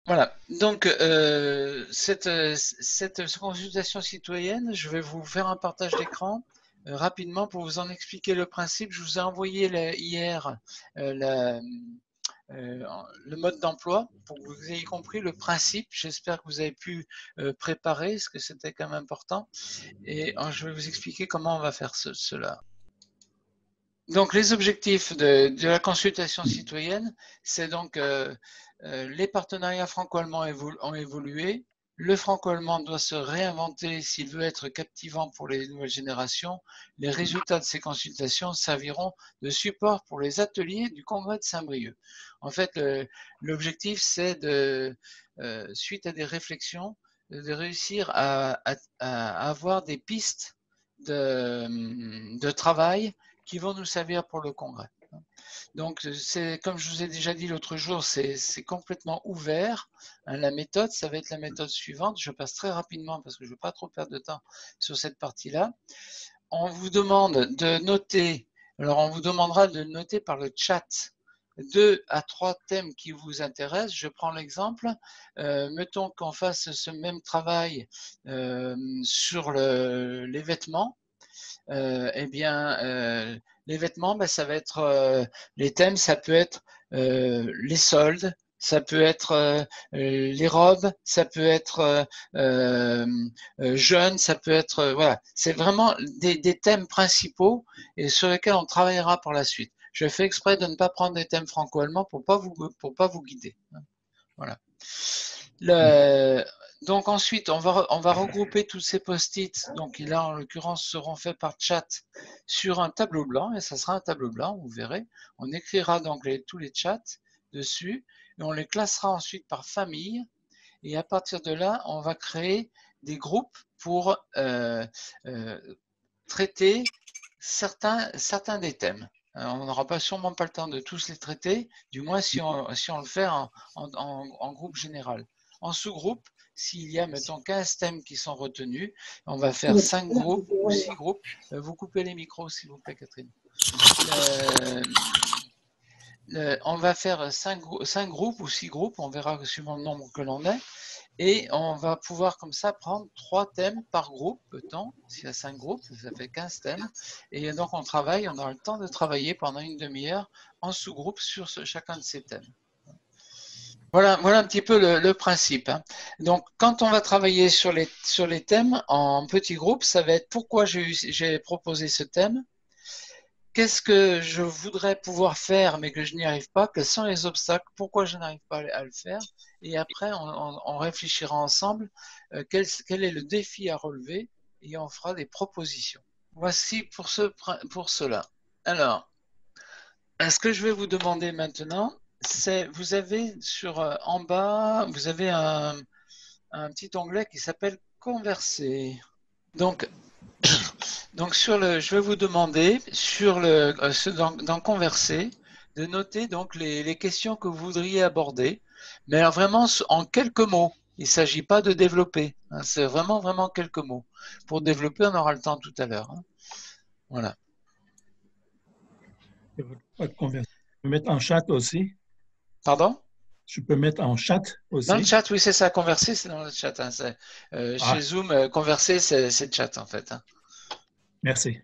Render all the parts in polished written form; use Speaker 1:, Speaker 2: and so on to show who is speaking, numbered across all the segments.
Speaker 1: Voilà, donc cette consultation citoyenne, je vais vous faire un partage d'écran rapidement pour vous en expliquer le principe. Je vous ai envoyé hier le mode d'emploi pour que vous ayez compris le principe. J'espère que vous avez pu préparer, ce que c'était quand même important. Et je vais vous expliquer comment on va faire cela. Donc les objectifs de la consultation citoyenne, c'est donc les partenariats franco-allemands ont évolué. Le franco-allemand doit se réinventer s'il veut être captivant pour les nouvelles générations. Les résultats de ces consultations serviront de support pour les ateliers du Congrès de Saint-Brieuc. En fait, l'objectif, c'est suite à des réflexions, de réussir à avoir des pistes de travail qui vont nous servir pour le congrès. Donc, comme je vous ai déjà dit l'autre jour, c'est complètement ouvert. La méthode, ça va être la méthode suivante. Je passe très rapidement parce que je ne veux pas trop perdre de temps sur cette partie-là. On vous demande de noter, alors on vous demandera de noter par le chat 2 à 3 thèmes qui vous intéressent. Je prends l'exemple, mettons qu'on fasse ce même travail sur les vêtements. Eh bien, les vêtements, ben, ça va être les thèmes, ça peut être les soldes, ça peut être les robes, ça peut être jeunes, ça peut être voilà. C'est vraiment des thèmes principaux et sur lesquels on travaillera par la suite. Je fais exprès de ne pas prendre des thèmes franco-allemands pour pas vous guider. Voilà. Donc ensuite, on va regrouper tous ces post-it, donc là en l'occurrence seront faits par chat sur un tableau blanc, et ça sera un tableau blanc, vous verrez. On écrira donc tous les chats dessus, et on les classera ensuite par famille, et à partir de là, on va créer des groupes pour traiter certains des thèmes. On n'aura pas sûrement pas le temps de tous les traiter, du moins si on le fait en groupe général. En sous-groupe, s'il y a, mettons, 15 thèmes qui sont retenus, on va faire 5 groupes ou 6 groupes. Vous coupez les micros, s'il vous plaît, Catherine. On va faire 5 groupes ou 6 groupes, on verra suivant le nombre que l'on est. Et on va pouvoir comme ça prendre 3 thèmes par groupe, peut-on, s'il y a 5 groupes, ça fait 15 thèmes. Et donc on aura le temps de travailler pendant une demi-heure en sous-groupe sur chacun de ces thèmes. Voilà un petit peu le principe. Donc quand on va travailler sur les thèmes en petits groupes, ça va être pourquoi j'ai proposé ce thème, qu'est-ce que je voudrais pouvoir faire mais que je n'y arrive pas, quels sont les obstacles, pourquoi je n'arrive pas à le faire, et après on réfléchira ensemble quel est le défi à relever et on fera des propositions. Voici pour cela. Alors, ce que je vais vous demander maintenant, c'est, vous avez en bas, vous avez un petit onglet qui s'appelle Converser. Donc je vais vous demander dans Converser de noter donc les questions que vous voudriez aborder, mais alors vraiment en quelques mots. Il ne s'agit pas de développer, hein, c'est vraiment quelques mots. Pour développer, on aura le temps tout à l'heure. Hein. Voilà.
Speaker 2: Pas de conversation. Je peux mettre en chat aussi.
Speaker 1: Pardon?
Speaker 2: Je peux mettre en chat
Speaker 1: Dans le
Speaker 2: aussi.
Speaker 1: chat, oui, c'est ça. Converser, c'est dans le chat. Hein, chez Zoom, converser, c'est le chat en fait. Hein.
Speaker 2: Merci.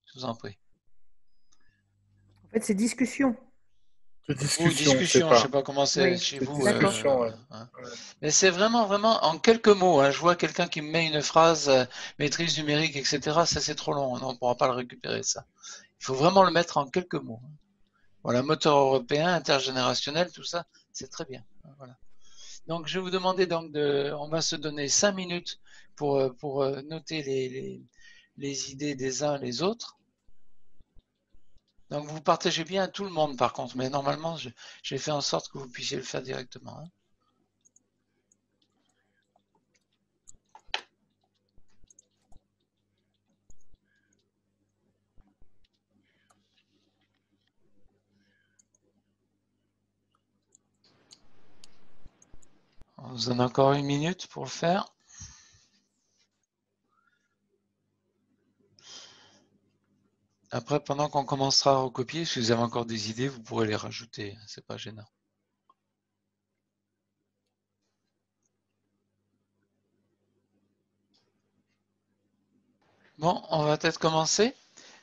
Speaker 1: Je vous en prie.
Speaker 3: En fait, c'est discussion.
Speaker 1: Ou discussion, je ne sais pas comment c'est chez vous.
Speaker 4: Discussion, ouais.
Speaker 1: Hein. Mais c'est vraiment en quelques mots. Hein. Je vois quelqu'un qui me met une phrase maîtrise numérique, etc. Ça, c'est trop long. On ne pourra pas le récupérer, ça. Il faut vraiment le mettre en quelques mots. Hein. Voilà, moteur européen, intergénérationnel, tout ça, c'est très bien. Voilà. Donc, je vais vous demander, on va se donner 5 minutes pour noter les idées des uns et des autres. Donc vous partagez bien à tout le monde par contre, mais normalement j'ai fait en sorte que vous puissiez le faire directement. Hein. On vous donne encore une minute pour le faire. Après, pendant qu'on commencera à recopier, si vous avez encore des idées, vous pourrez les rajouter, c'est pas gênant. Bon, on va peut-être commencer.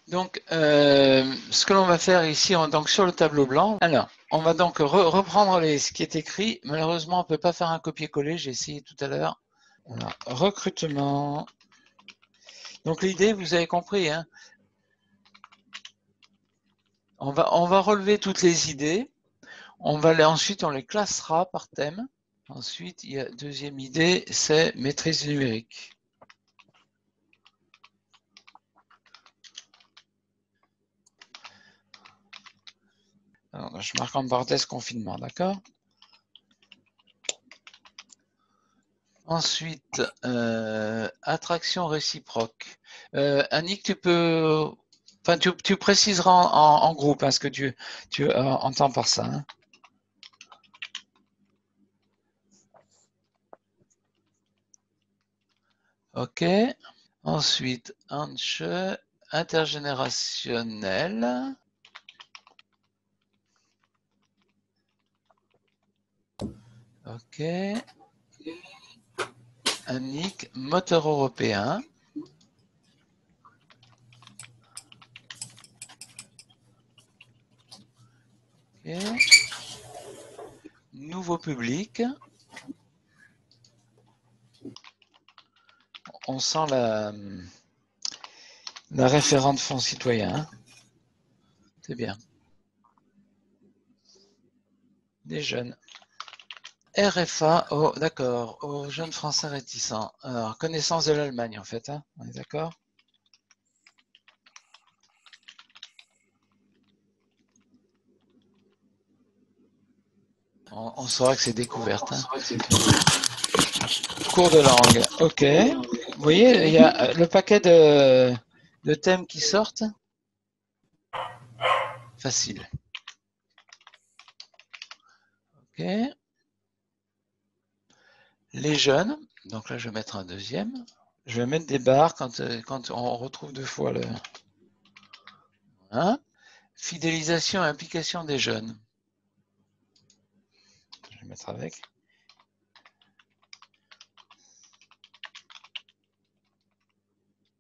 Speaker 1: Donc, ce que l'on va faire ici, donc sur le tableau blanc, alors, on va donc reprendre ce qui est écrit. Malheureusement, on ne peut pas faire un copier-coller, j'ai essayé tout à l'heure. Recrutement. Donc, l'idée, vous avez compris, hein, on va relever toutes les idées. Ensuite, on les classera par thème. Ensuite, il y a deuxième idée, c'est maîtrise numérique. Alors, je marque en parenthèse confinement, d'accord? Ensuite, attraction réciproque. Annick, tu préciseras en groupe hein, ce que tu entends par ça. Hein. Ok. Ensuite, intergénérationnel. Ok. Annick, moteur européen. Ok. Nouveau public. On sent la référente Fonds citoyen. Hein. C'est bien. Des jeunes. RFA, oh, d'accord, aux jeunes Français réticents. Alors, connaissance de l'Allemagne, en fait, hein, on est d'accord? On saura que c'est découverte. Hein. Cours de langue, ok. Vous voyez, il y a le paquet de thèmes qui sortent. Facile. Ok. Les jeunes, donc là je vais mettre un deuxième. Je vais mettre des barres quand on retrouve deux fois le... Hein. Fidélisation et implication des jeunes. Je vais mettre avec.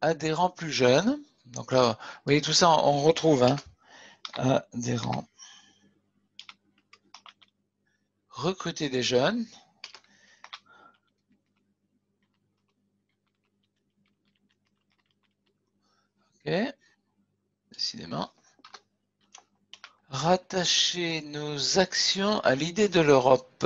Speaker 1: Adhérents plus jeunes. Donc là, vous voyez tout ça, on retrouve. Hein. Adhérents. Recruter des jeunes. Ok. Décidément. Rattacher nos actions à l'idée de l'Europe.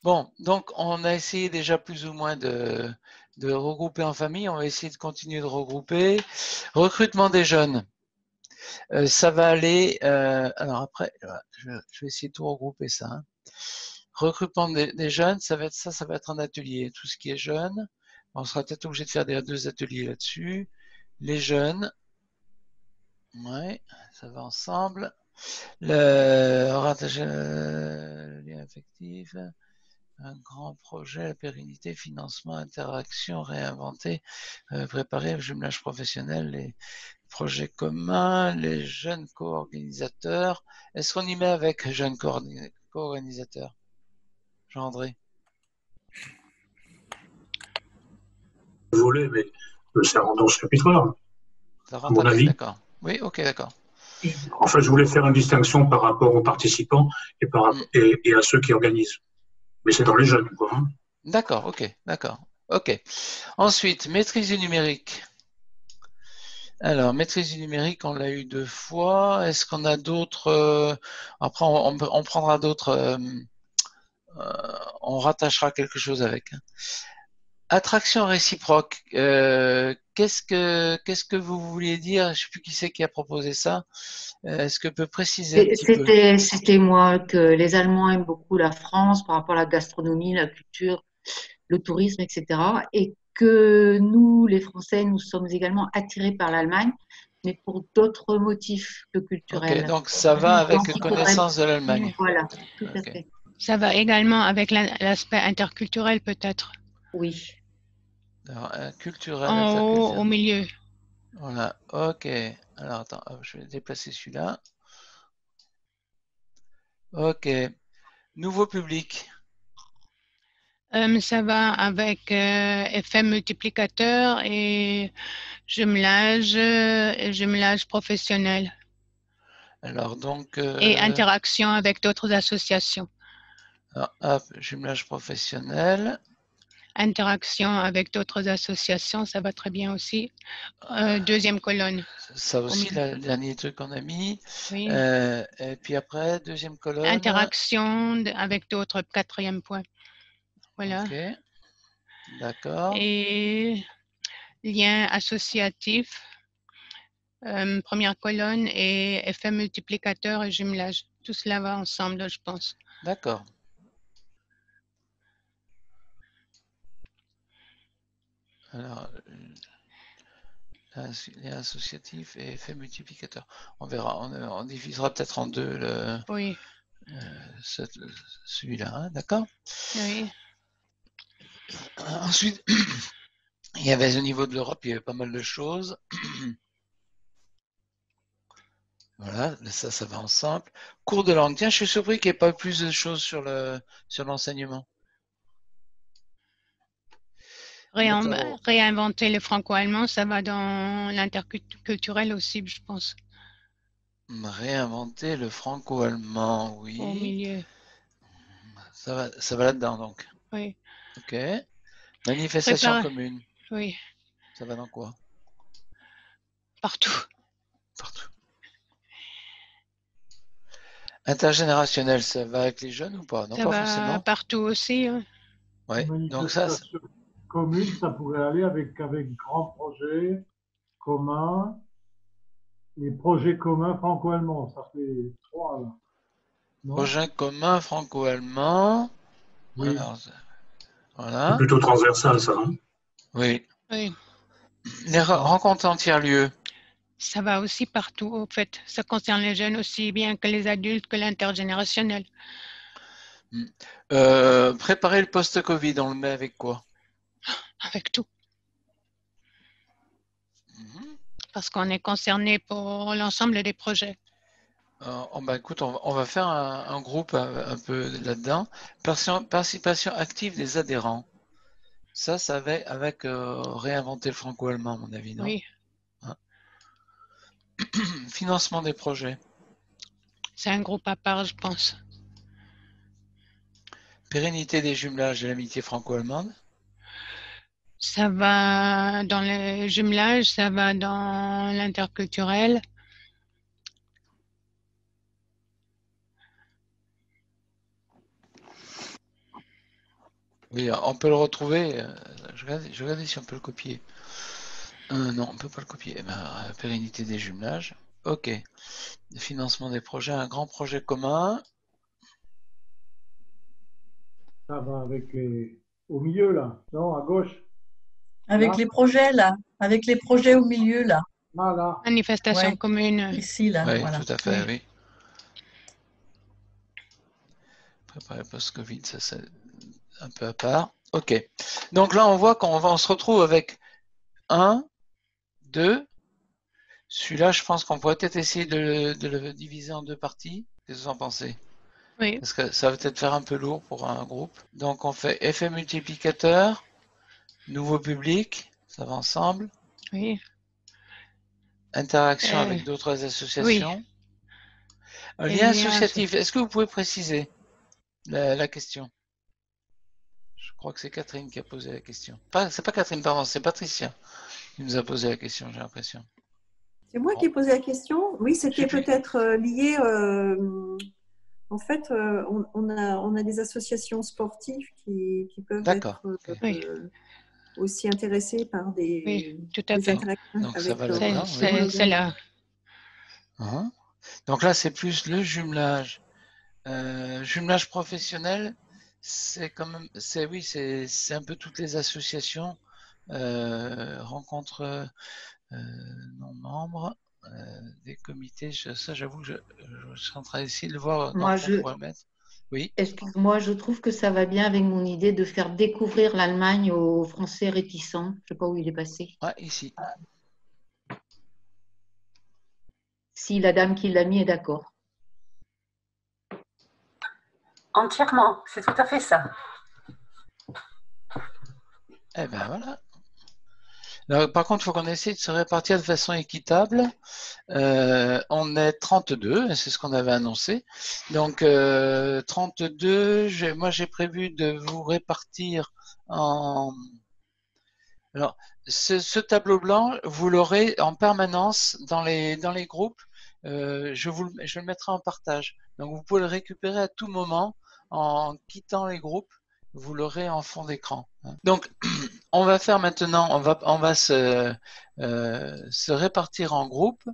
Speaker 1: Bon, donc on a essayé déjà plus ou moins de regrouper en famille. On va essayer de continuer de regrouper. Recrutement des jeunes. Ça va aller. Alors après, je vais essayer de tout regrouper ça. Hein. Recrutement des jeunes, ça va être un atelier. Tout ce qui est jeune, on sera peut-être obligé de faire deux ateliers là-dessus. Les jeunes, ouais, ça va ensemble. Le lien affectif. Un grand projet, la pérennité, financement, interaction, réinventer, préparer, jumelage professionnel, les projets communs, les jeunes co-organisateurs. Est-ce qu'on y met avec jeunes co-organisateurs, Jean-André?
Speaker 4: Vous voulez, mais ça rentre dans ce chapitre-là,
Speaker 1: Ça
Speaker 4: à
Speaker 1: rentre
Speaker 4: mon
Speaker 1: avec,
Speaker 4: avis.
Speaker 1: d'accord. Oui, ok, d'accord.
Speaker 4: En fait, je voulais faire une distinction par rapport aux participants et à ceux qui organisent. Mais c'est dans les jeunes, quoi. Hein.
Speaker 1: D'accord, ok, d'accord. Ok. Ensuite, maîtrise du numérique. Alors, maîtrise du numérique, on l'a eu 2 fois. Est-ce qu'on a d'autres après, on prendra d'autres. On rattachera quelque chose avec. Attraction réciproque. Qu'est-ce que vous vouliez dire? Je ne sais plus qui c'est qui a proposé ça. Est-ce que peut préciser un petit peu?
Speaker 5: C'était moi que les Allemands aiment beaucoup la France par rapport à la gastronomie, la culture, le tourisme, etc. Et que nous, les Français, nous sommes également attirés par l'Allemagne, mais pour d'autres motifs que
Speaker 1: Ok,
Speaker 5: culturels.
Speaker 1: donc ça va avec
Speaker 5: Donc, il faudrait,
Speaker 1: connaissance de l'Allemagne.
Speaker 5: voilà, tout à
Speaker 1: Ok.
Speaker 5: fait.
Speaker 6: Ça va également avec l'aspect interculturel peut-être.
Speaker 5: Oui.
Speaker 1: Alors, culturel,
Speaker 6: En haut,
Speaker 1: interculturel.
Speaker 6: au milieu.
Speaker 1: Voilà, ok. Alors, attends, hop, je vais déplacer celui-là. Ok. Nouveau public.
Speaker 6: Ça va avec effet multiplicateur et jumelage professionnel
Speaker 1: Alors, donc,
Speaker 6: et interaction avec d'autres associations.
Speaker 1: alors, hop, jumelage professionnel.
Speaker 6: Interaction avec d'autres associations, ça va très bien aussi. Deuxième colonne.
Speaker 1: Ça aussi,
Speaker 6: milieu.
Speaker 1: le dernier truc qu'on a mis.
Speaker 6: Oui.
Speaker 1: Et puis après, deuxième colonne.
Speaker 6: Interaction avec d'autres, quatrième point. Voilà.
Speaker 1: Ok. D'accord.
Speaker 6: Et lien associatif, première colonne, et effet multiplicateur et jumelage. Tout cela va ensemble, je pense.
Speaker 1: D'accord. Alors, lien associatif et effet multiplicateur. On verra, on divisera peut-être en deux
Speaker 6: Oui.
Speaker 1: celui-là, hein, d'accord?
Speaker 6: Oui.
Speaker 1: Ensuite, il y avait au niveau de l'Europe, il y avait pas mal de choses. Voilà, ça va ensemble. Cours de langue. Tiens, je suis surpris qu'il n'y ait pas plus de choses sur l'enseignement.
Speaker 6: Réinventer le franco-allemand, ça va dans l'interculturel aussi, je pense.
Speaker 1: Réinventer le franco-allemand, oui.
Speaker 6: Au milieu.
Speaker 1: Ça va là-dedans, donc.
Speaker 6: Oui.
Speaker 1: Ok. Manifestation commune.
Speaker 6: Oui.
Speaker 1: Ça va dans quoi?
Speaker 6: Partout.
Speaker 1: Partout. Intergénérationnel, ça va avec les jeunes ou pas? Non,
Speaker 6: ça
Speaker 1: pas
Speaker 6: va
Speaker 1: forcément.
Speaker 6: Partout aussi. Hein.
Speaker 1: Ouais. Donc ça.
Speaker 7: Commune, ça pourrait aller avec grands projets communs, les projets communs franco-allemands. Ça fait 3 là.
Speaker 1: Projet commun franco-allemand.
Speaker 7: Oui.
Speaker 1: Alors, voilà.
Speaker 4: C'est plutôt transversal, ça, non?
Speaker 1: Oui.
Speaker 6: Oui.
Speaker 1: Les rencontres en tiers-lieu.
Speaker 6: Ça va aussi partout, au fait. Ça concerne les jeunes aussi bien que les adultes, que l'intergénérationnel.
Speaker 1: Préparer le post-Covid, on le met avec quoi?
Speaker 6: Avec tout. Parce qu'on est concerné pour l'ensemble des projets.
Speaker 1: Écoute, on va faire un groupe un peu là-dedans. Participation active des adhérents. Ça va avec réinventer le franco-allemand, à mon avis, non?
Speaker 6: Oui.
Speaker 1: Hein? Financement des projets.
Speaker 6: C'est un groupe à part, je pense.
Speaker 1: Pérennité des jumelages de l'amitié franco-allemande.
Speaker 6: Ça va dans le jumelage, ça va dans l'interculturel.
Speaker 1: Oui, on peut le retrouver. Je regarde si on peut le copier. Non, on ne peut pas le copier. Pérennité des jumelages. Ok. Financement des projets, un grand projet commun.
Speaker 7: Ça va avec au milieu, là. Non, à gauche.
Speaker 8: Avec les projets, là. Avec les projets au milieu, là.
Speaker 7: Voilà.
Speaker 6: Manifestation commune.
Speaker 8: Ici, là.
Speaker 1: Oui,
Speaker 8: voilà.
Speaker 1: tout à fait, oui. Préparer post-Covid, ça c'est un peu à part. Ok. Donc là, on voit qu'on se retrouve avec 1, 2. Celui-là, je pense qu'on pourrait peut-être essayer de le diviser en 2 parties. Qu'est-ce que vous en pensez?
Speaker 6: Oui.
Speaker 1: Parce que ça va peut-être faire un peu lourd pour un groupe. Donc on fait effet multiplicateur, nouveau public, ça va ensemble.
Speaker 6: Oui.
Speaker 1: Interaction avec d'autres associations.
Speaker 6: Oui.
Speaker 1: Lien associatif, est-ce que vous pouvez préciser la question? Je crois que c'est Catherine qui a posé la question. C'est pas Catherine, pardon, c'est Patricia qui nous a posé la question, j'ai l'impression.
Speaker 9: C'est moi qui ai posé la question. Oui, c'était peut-être lié. En fait, on a des associations sportives qui peuvent être aussi intéressées par des interactions
Speaker 1: donc,
Speaker 9: avec
Speaker 6: c'est là.
Speaker 1: Donc là, c'est plus le jumelage. Jumelage professionnel, c'est quand même, oui, c'est un peu toutes les associations, rencontres non membres, des comités. Ça, j'avoue, je suis en train d'essayer de voir comment on pourrait le mettre. Oui.
Speaker 5: Excuse-moi, je trouve que ça va bien avec mon idée de faire découvrir l'Allemagne aux Français réticents. Je ne sais pas où il est passé.
Speaker 1: Ah, ici.
Speaker 5: Si la dame qui l'a mis est d'accord.
Speaker 10: Entièrement, c'est tout à fait ça.
Speaker 1: Eh bien, voilà. Alors, par contre, il faut qu'on essaie de se répartir de façon équitable. On est 32, c'est ce qu'on avait annoncé. Donc, 32, moi j'ai prévu de vous répartir en... Alors, ce tableau blanc, vous l'aurez en permanence dans les groupes. Je le mettrai en partage. Donc, vous pouvez le récupérer à tout moment en quittant les groupes. Vous l'aurez en fond d'écran. Donc, on va faire maintenant, on va se répartir en groupes.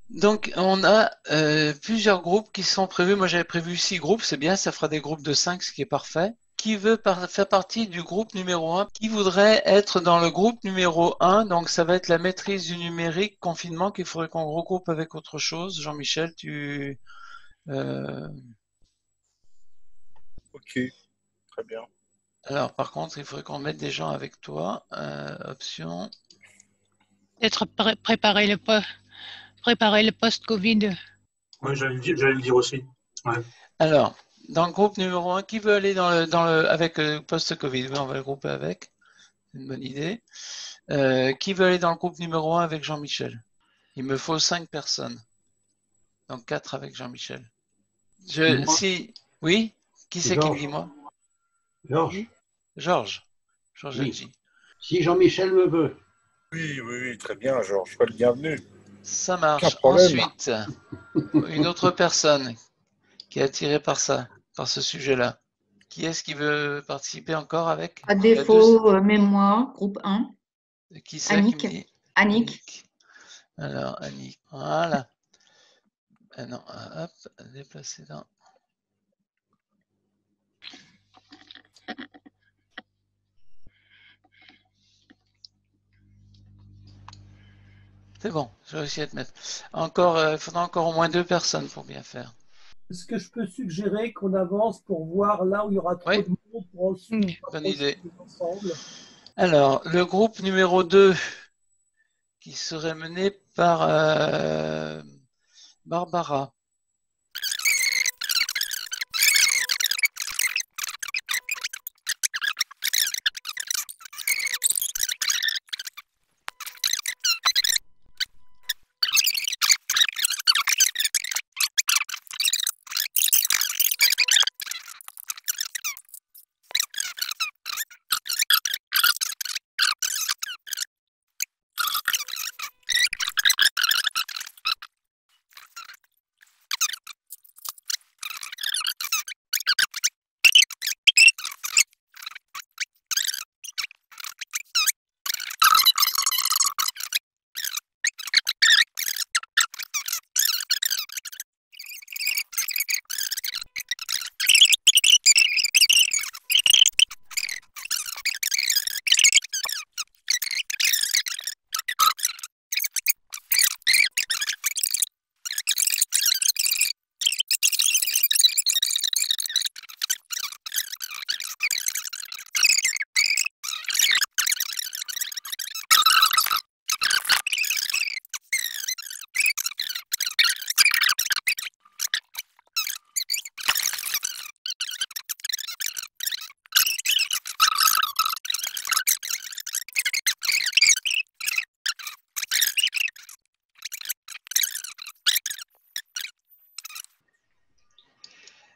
Speaker 1: Donc, on a plusieurs groupes qui sont prévus. Moi, j'avais prévu 6 groupes, c'est bien, ça fera des groupes de 5, ce qui est parfait. Qui veut faire partie du groupe numéro 1? Qui voudrait être dans le groupe numéro 1? Donc, ça va être la maîtrise du numérique, confinement, qu'il faudrait qu'on regroupe avec autre chose. Jean-Michel, tu...
Speaker 11: Ok, très bien.
Speaker 1: Alors, par contre, il faudrait qu'on mette des gens avec toi. Option.
Speaker 6: Peut-être préparer le post-Covid.
Speaker 4: Oui, j'allais le dire aussi. Ouais.
Speaker 1: Alors, dans le groupe numéro 1, qui veut aller avec le post-Covid? Oui, on va le grouper avec. C'est une bonne idée. Qui veut aller dans le groupe numéro 1 avec Jean-Michel? Il me faut 5 personnes. Donc 4 avec Jean-Michel. Oui? Qui c'est qui me dit moi?
Speaker 12: Georges.
Speaker 1: Georges
Speaker 12: Oui.
Speaker 1: G.
Speaker 12: Si Jean-Michel me veut.
Speaker 11: Oui, très bien, Georges. Sois le bienvenu.
Speaker 1: Ça marche. Ensuite, une autre personne qui est attirée par ça, par ce sujet-là. Qui est-ce qui veut participer encore avec?
Speaker 5: À défaut, mémoire, groupe 1.
Speaker 1: Qui c'est
Speaker 5: Annick.
Speaker 1: qui me dit?
Speaker 5: Annick.
Speaker 1: Alors, Annick. Voilà. Non, hop, déplacer dans... C'est bon, j'ai réussi à te mettre. Encore, il faudra encore au moins 2 personnes pour bien faire.
Speaker 7: Est-ce que je peux suggérer qu'on avance pour voir là où il y aura trop de monde pour ensuite
Speaker 1: bonne idée.
Speaker 7: Ensemble.
Speaker 1: Alors, le groupe numéro 2 qui serait mené par Barbara.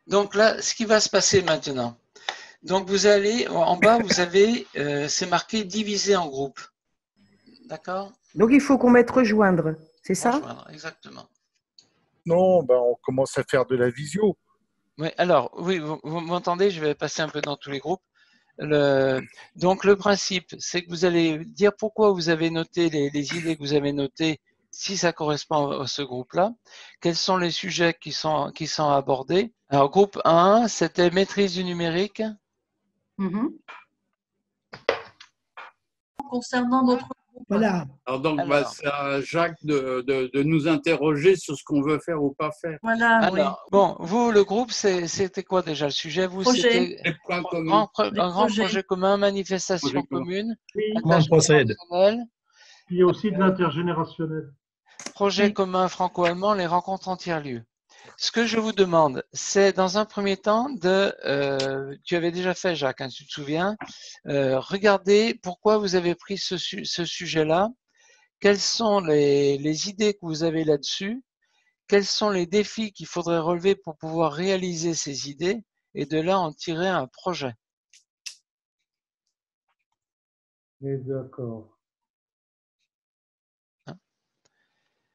Speaker 1: Donc là, ce qui va se passer maintenant. Donc vous allez, en bas, vous avez, c'est marqué diviser en groupe. D'accord?
Speaker 3: Donc, il faut qu'on mette rejoindre, c'est ça?
Speaker 1: Rejoindre, exactement.
Speaker 11: Non, ben, on commence à faire de la visio.
Speaker 1: Oui, alors, oui, vous m'entendez, je vais passer un peu dans tous les groupes. Donc, le principe, c'est que vous allez dire pourquoi vous avez noté les idées que vous avez notées, si ça correspond à ce groupe-là. Quels sont les sujets qui sont abordés? Alors, groupe 1, c'était maîtrise du numérique.
Speaker 8: Concernant notre groupe.
Speaker 13: Voilà. Alors donc, c'est à Jacques de nous interroger sur ce qu'on veut faire ou pas faire.
Speaker 8: Voilà,
Speaker 1: alors, bon, vous, le groupe, c'était quoi déjà le sujet? Vous, c'était un grand projet commun, manifestation commune,
Speaker 2: Comment on procède?
Speaker 7: Il y a aussi de l'intergénérationnel.
Speaker 1: Projet commun franco-allemand, les rencontres en tiers-lieu. Ce que je vous demande, c'est dans un premier temps tu avais déjà fait, Jacques, hein, tu te souviens, regardez pourquoi vous avez pris ce sujet-là, quelles sont les idées que vous avez là-dessus, quels sont les défis qu'il faudrait relever pour pouvoir réaliser ces idées, et de là en tirer un projet.
Speaker 7: D'accord.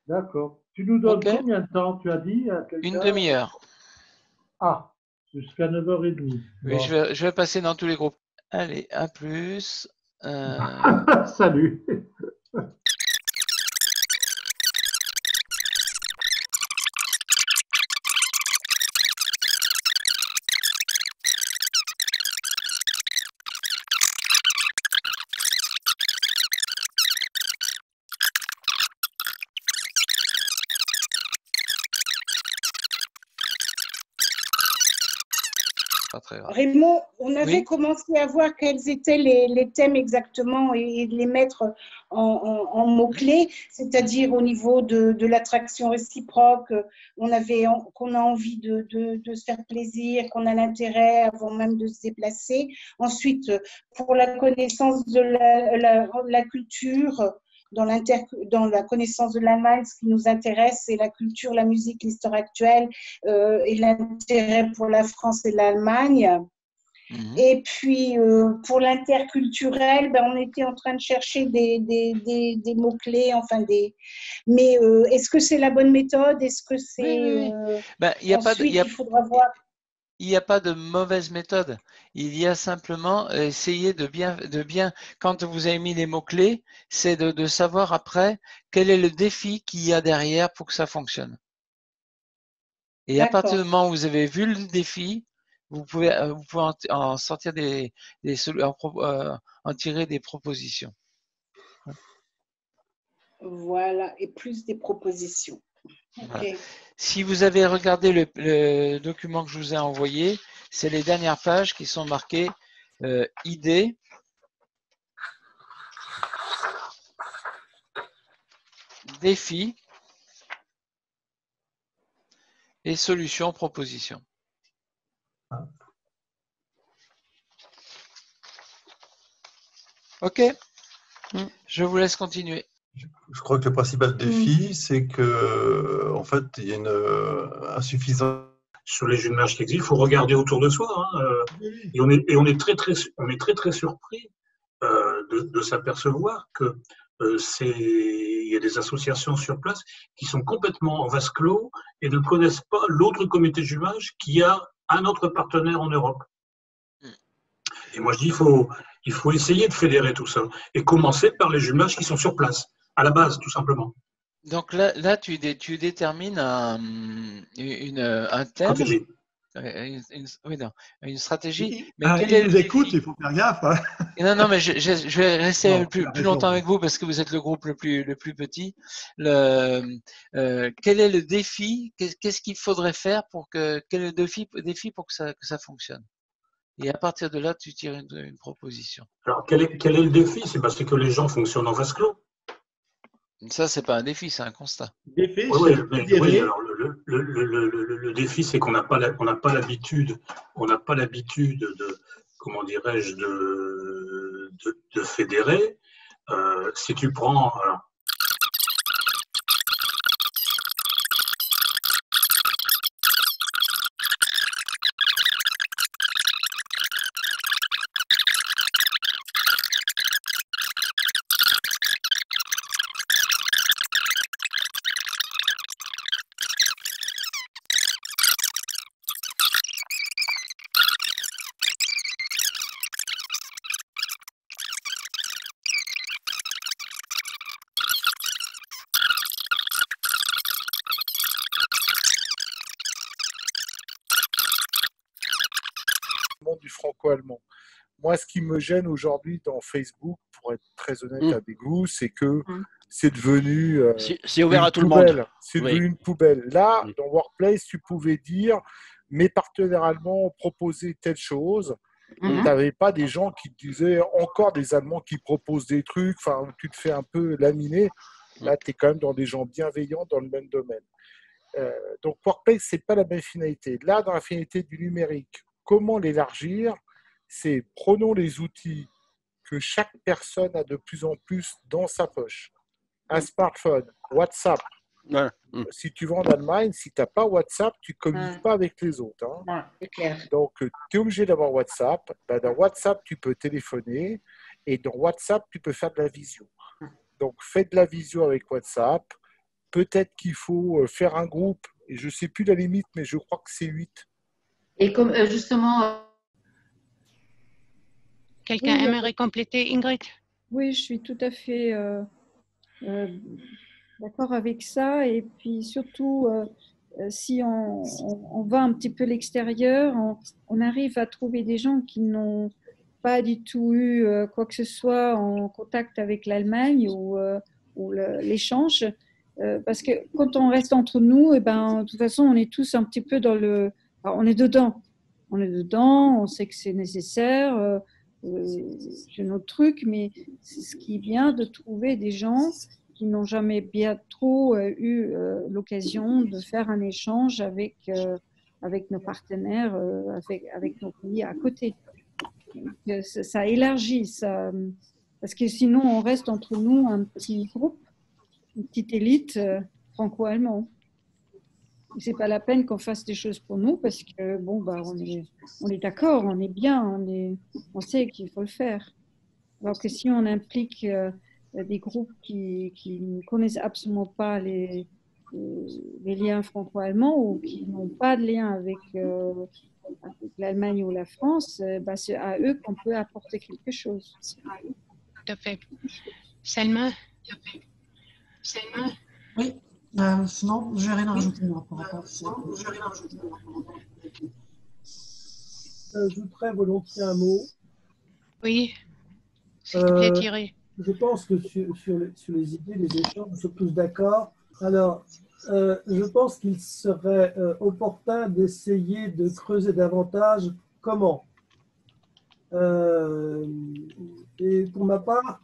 Speaker 7: D'accord. Tu nous donnes combien de temps, tu as dit à
Speaker 1: une demi-heure.
Speaker 7: Ah, jusqu'à 9h30.
Speaker 1: Oui, bon. je vais passer dans tous les groupes. Allez, à plus.
Speaker 7: Salut.
Speaker 14: Raymond, on avait commencé à voir quels étaient les thèmes exactement et de les mettre en mots-clés, c'est-à-dire au niveau de l'attraction réciproque, qu'on a envie de se faire plaisir, qu'on a l'intérêt avant même de se déplacer. Ensuite, pour la connaissance de la culture, dans la connaissance de l'Allemagne, ce qui nous intéresse, c'est la culture, la musique, l'histoire actuelle et l'intérêt pour la France et l'Allemagne. Et puis, pour l'interculturel, on était en train de chercher des mots-clés, mais est-ce que c'est la bonne méthode? Est-ce que c'est… il faudra voir…
Speaker 1: Il n'y a pas de mauvaise méthode. Il y a simplement essayer de bien, quand vous avez mis les mots-clés, c'est de savoir après quel est le défi qu'il y a derrière pour que ça fonctionne. Et à partir du moment où vous avez vu le défi, vous pouvez en sortir en tirer des propositions.
Speaker 14: Voilà, et plus des propositions.
Speaker 1: Voilà.
Speaker 14: Okay.
Speaker 1: Si vous avez regardé le document que je vous ai envoyé, c'est les dernières pages qui sont marquées idées, défis et solutions, propositions. Ok, je vous laisse continuer.
Speaker 15: Je crois que le principal défi, c'est que, en fait, il y a une insuffisance.
Speaker 4: Sur les jumelage qui existent, il faut regarder autour de soi. Et on est très surpris de s'apercevoir que il y a des associations sur place qui sont complètement en vase clos et ne connaissent pas l'autre comité de jumelage qui a un autre partenaire en Europe. Et moi, je dis, il faut essayer de fédérer tout ça et commencer par les jumelages qui sont sur place, à la base, tout simplement.
Speaker 1: Donc là tu détermines un thème,
Speaker 4: stratégie.
Speaker 1: Une stratégie. Mais
Speaker 16: il nous écoute, il faut faire gaffe. Hein.
Speaker 1: Non, mais je vais rester plus longtemps avec vous parce que vous êtes le groupe le plus petit. Quel est le défi? Qu'est-ce qu'il faudrait faire quel est le défi pour que ça fonctionne? Et à partir de là, tu tires une proposition.
Speaker 4: Alors, quel est le défi? C'est parce que les gens fonctionnent en vase clos.
Speaker 1: Ça, c'est pas un défi, c'est un constat.
Speaker 4: Oui, alors le défi, c'est qu'on n'a pas l'habitude, de, comment dirais-je, de fédérer. Si tu prends… Alors,
Speaker 11: monde du franco-allemand. Moi, ce qui me gêne aujourd'hui dans Facebook, pour être très honnête avec vous, c'est que c'est devenu
Speaker 12: c'est ouvert à tout
Speaker 11: poubelle.
Speaker 12: le monde.
Speaker 11: C'est devenu une poubelle. Là, dans Workplace, tu pouvais dire mes partenaires allemands ont proposé telle chose. Tu n'avais pas des gens qui te disaient encore des Allemands qui proposent des trucs, enfin, tu te fais un peu laminer. Là, tu es quand même dans des gens bienveillants dans le même domaine. Donc, Workplace, ce n'est pas la même finalité. Là, dans la finalité du numérique, comment l'élargir? C'est prenons les outils que chaque personne a de plus en plus dans sa poche. Un smartphone, WhatsApp.
Speaker 12: Ouais.
Speaker 11: Si tu vas en Allemagne, si tu n'as pas WhatsApp, tu ne communiques pas avec les autres. Hein.
Speaker 5: C'est clair.
Speaker 11: Donc, tu es obligé d'avoir WhatsApp. Ben, dans WhatsApp, tu peux téléphoner et dans WhatsApp, tu peux faire de la visio. Donc, faites de la visio avec WhatsApp. Peut-être qu'il faut faire un groupe, et je ne sais plus la limite, mais je crois que c'est 8.
Speaker 5: Et comme justement...
Speaker 6: Quelqu'un aimerait compléter, Ingrid?
Speaker 17: Oui, je suis tout à fait d'accord avec ça. Et puis surtout, si on va un petit peu à l'extérieur, on arrive à trouver des gens qui n'ont pas du tout eu quoi que ce soit en contact avec l'Allemagne ou l'échange. Parce que quand on reste entre nous, et ben, de toute façon, on est tous un petit peu dans le... Alors, on est dedans. On est dedans, on sait que c'est nécessaire. C'est notre truc, mais c'est ce qui est bien de trouver des gens qui n'ont jamais bien trop eu l'occasion de faire un échange avec nos partenaires, avec nos pays à côté. Donc, ça élargit, ça, parce que sinon on reste entre nous un petit groupe, une petite élite franco-allemande. C'est pas la peine qu'on fasse des choses pour nous parce que bon bah on est d'accord, on est bien, on sait qu'il faut le faire. Alors que si on implique des groupes qui ne connaissent absolument pas les liens franco-allemands ou qui n'ont pas de lien avec l'Allemagne ou la France, bah c'est à eux qu'on peut apporter quelque chose.
Speaker 6: Tout à fait. Selma?
Speaker 18: Oui. Non, je n'ai rien à rajouter par rapport à ça.
Speaker 19: J'ajouterais volontiers un mot.
Speaker 6: Oui, s'il te plaît, Thierry.
Speaker 19: Je pense que sur les idées, les échanges, nous sommes tous d'accord. Alors, je pense qu'il serait opportun d'essayer de creuser davantage comment. Et pour ma part,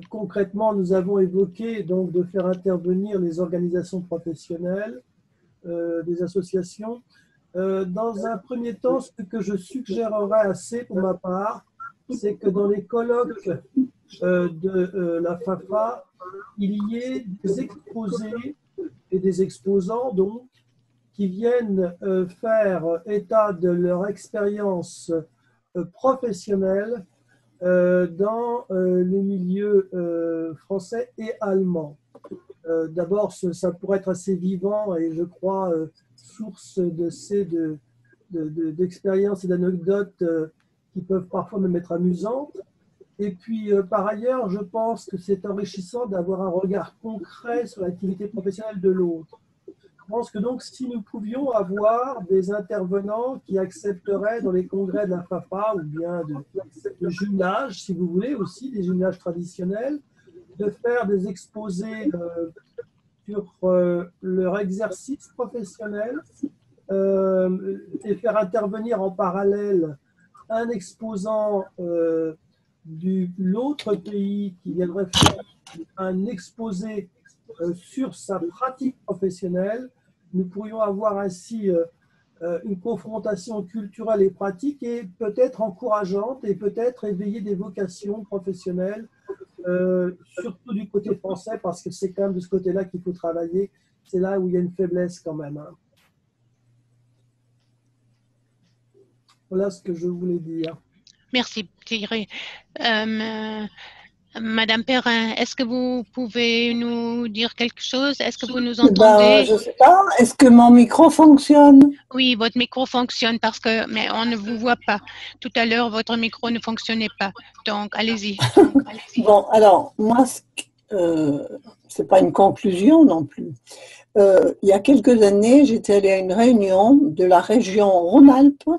Speaker 19: concrètement, nous avons évoqué donc de faire intervenir les organisations professionnelles, des associations. Dans un premier temps, ce que je suggérerais assez pour ma part, c'est que dans les colloques de la FAFA, il y ait des exposés et des exposants donc qui viennent faire état de leur expérience professionnelle dans le milieu français et allemand. D'abord, ça pourrait être assez vivant et je crois source d'expériences et d'anecdotes qui peuvent parfois même être amusantes. Et puis, par ailleurs, je pense que c'est enrichissant d'avoir un regard concret sur l'activité professionnelle de l'autre. Je pense que donc, si nous pouvions avoir des intervenants qui accepteraient dans les congrès de la FAFA ou bien de jumelage, si vous voulez, aussi des jumelages traditionnels, de faire des exposés sur leur exercice professionnel et faire intervenir en parallèle un exposant de l'autre pays qui viendrait faire un exposé sur sa pratique professionnelle. Nous pourrions avoir ainsi une confrontation culturelle et pratique et peut-être encourageante et peut-être éveiller des vocations professionnelles, surtout du côté français, parce que c'est quand même de ce côté-là qu'il faut travailler. C'est là où il y a une faiblesse quand même. Hein. Voilà ce que je voulais dire.
Speaker 6: Merci Thierry. Madame Perrin, est-ce que vous pouvez nous dire quelque chose? Est-ce que vous nous entendez?
Speaker 20: Je ne sais pas. Est-ce que mon micro fonctionne?
Speaker 6: Oui, votre micro fonctionne mais on ne vous voit pas. Tout à l'heure, votre micro ne fonctionnait pas. Donc, allez-y.
Speaker 20: Bon, alors, moi, ce n'est pas une conclusion non plus. Il y a quelques années, j'étais allée à une réunion de la région Rhône-Alpes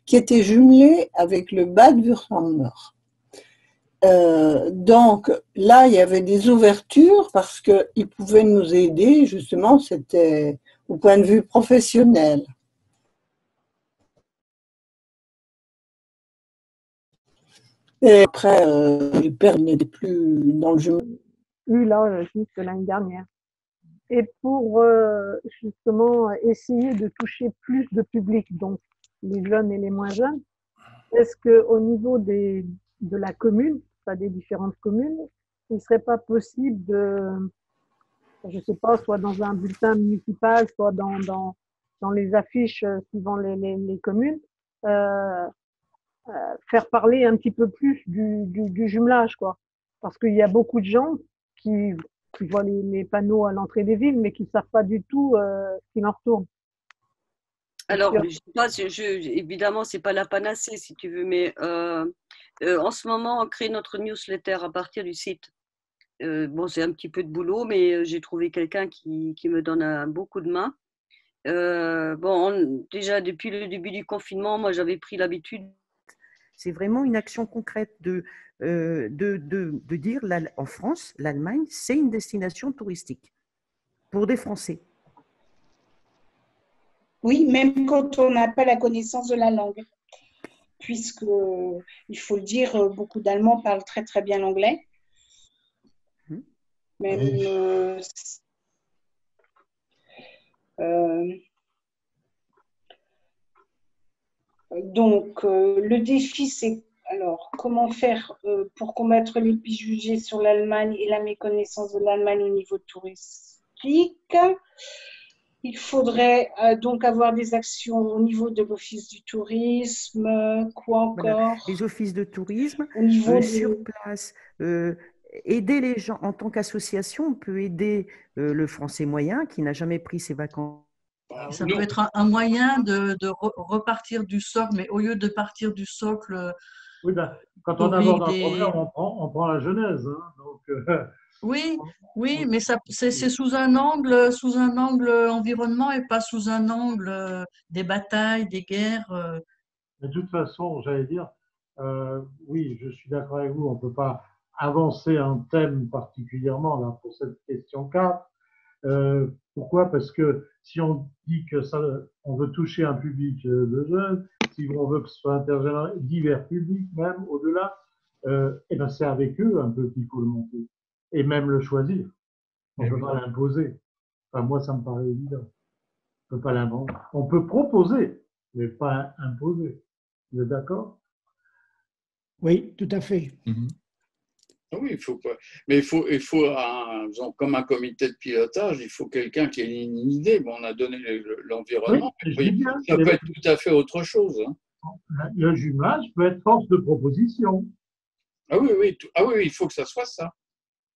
Speaker 20: qui était jumelé avec le Bade-Wurtemberg. Donc là, il y avait des ouvertures parce qu'ils pouvaient nous aider, justement, c'était au point de vue professionnel. Et après, les pères n'étaient plus dans le jumelage.
Speaker 21: Oui, là, jusque l'année dernière. Et pour justement essayer de toucher plus de public, donc les jeunes et les moins jeunes, est-ce qu'au niveau de la commune, pas des différentes communes, il ne serait pas possible de, je ne sais pas, soit dans un bulletin municipal, soit dans les affiches suivant les communes, faire parler un petit peu plus du jumelage, quoi. Parce qu'il y a beaucoup de gens qui voient les panneaux à l'entrée des villes, mais qui ne savent pas du tout ce qu'il en retourne.
Speaker 22: Alors, je sais pas, évidemment, ce n'est pas la panacée, si tu veux, mais en ce moment, on crée notre newsletter à partir du site. Bon, c'est un petit peu de boulot, mais j'ai trouvé quelqu'un qui me donne beaucoup de main. Bon, déjà, depuis le début du confinement, moi, j'avais pris l'habitude.
Speaker 3: C'est vraiment une action concrète de dire, en France, l'Allemagne, c'est une destination touristique pour des Français.
Speaker 14: Oui, même quand on n'a pas la connaissance de la langue. Puisque, il faut le dire, beaucoup d'Allemands parlent très très bien l'anglais. Même, donc, le défi, c'est alors comment faire pour combattre les préjugés sur l'Allemagne et la méconnaissance de l'Allemagne au niveau touristique. Il faudrait donc avoir des actions au niveau de l'Office du tourisme, quoi encore?
Speaker 3: Voilà. Les offices de tourisme,
Speaker 14: au niveau
Speaker 3: sur place, aider les gens en tant qu'association, on peut aider le Français moyen qui n'a jamais pris ses vacances.
Speaker 8: Ça peut être un moyen de repartir du socle, mais au lieu de partir du socle.
Speaker 7: Oui, ben, quand on aborde un problème, on prend la genèse. Hein, donc,
Speaker 8: oui, mais c'est sous un angle environnement et pas sous un angle des batailles, des guerres.
Speaker 7: De toute façon, j'allais dire, oui, je suis d'accord avec vous, on ne peut pas avancer un thème particulièrement là, pour cette question 4. Pourquoi? Parce que si on dit que on veut toucher un public de jeunes, si on veut que ce soit intergénérationnel, divers publics même, au-delà, et ben c'est avec eux un peu qu'il faut le monter. Et même le choisir. On ne peut pas l'imposer. Enfin, moi, ça me paraît évident. On ne peut pas l'inventer. On peut proposer, mais pas imposer. Vous êtes d'accord?
Speaker 23: Oui, tout à fait.
Speaker 13: Oui, il faut pas. Mais il faut comme un comité de pilotage, il faut quelqu'un qui ait une idée. Bon, on a donné l'environnement,
Speaker 7: oui,
Speaker 13: ça peut être tout à fait autre chose. Hein.
Speaker 7: Le jumelage peut être force de proposition.
Speaker 13: Ah oui, oui, il faut que ça soit ça.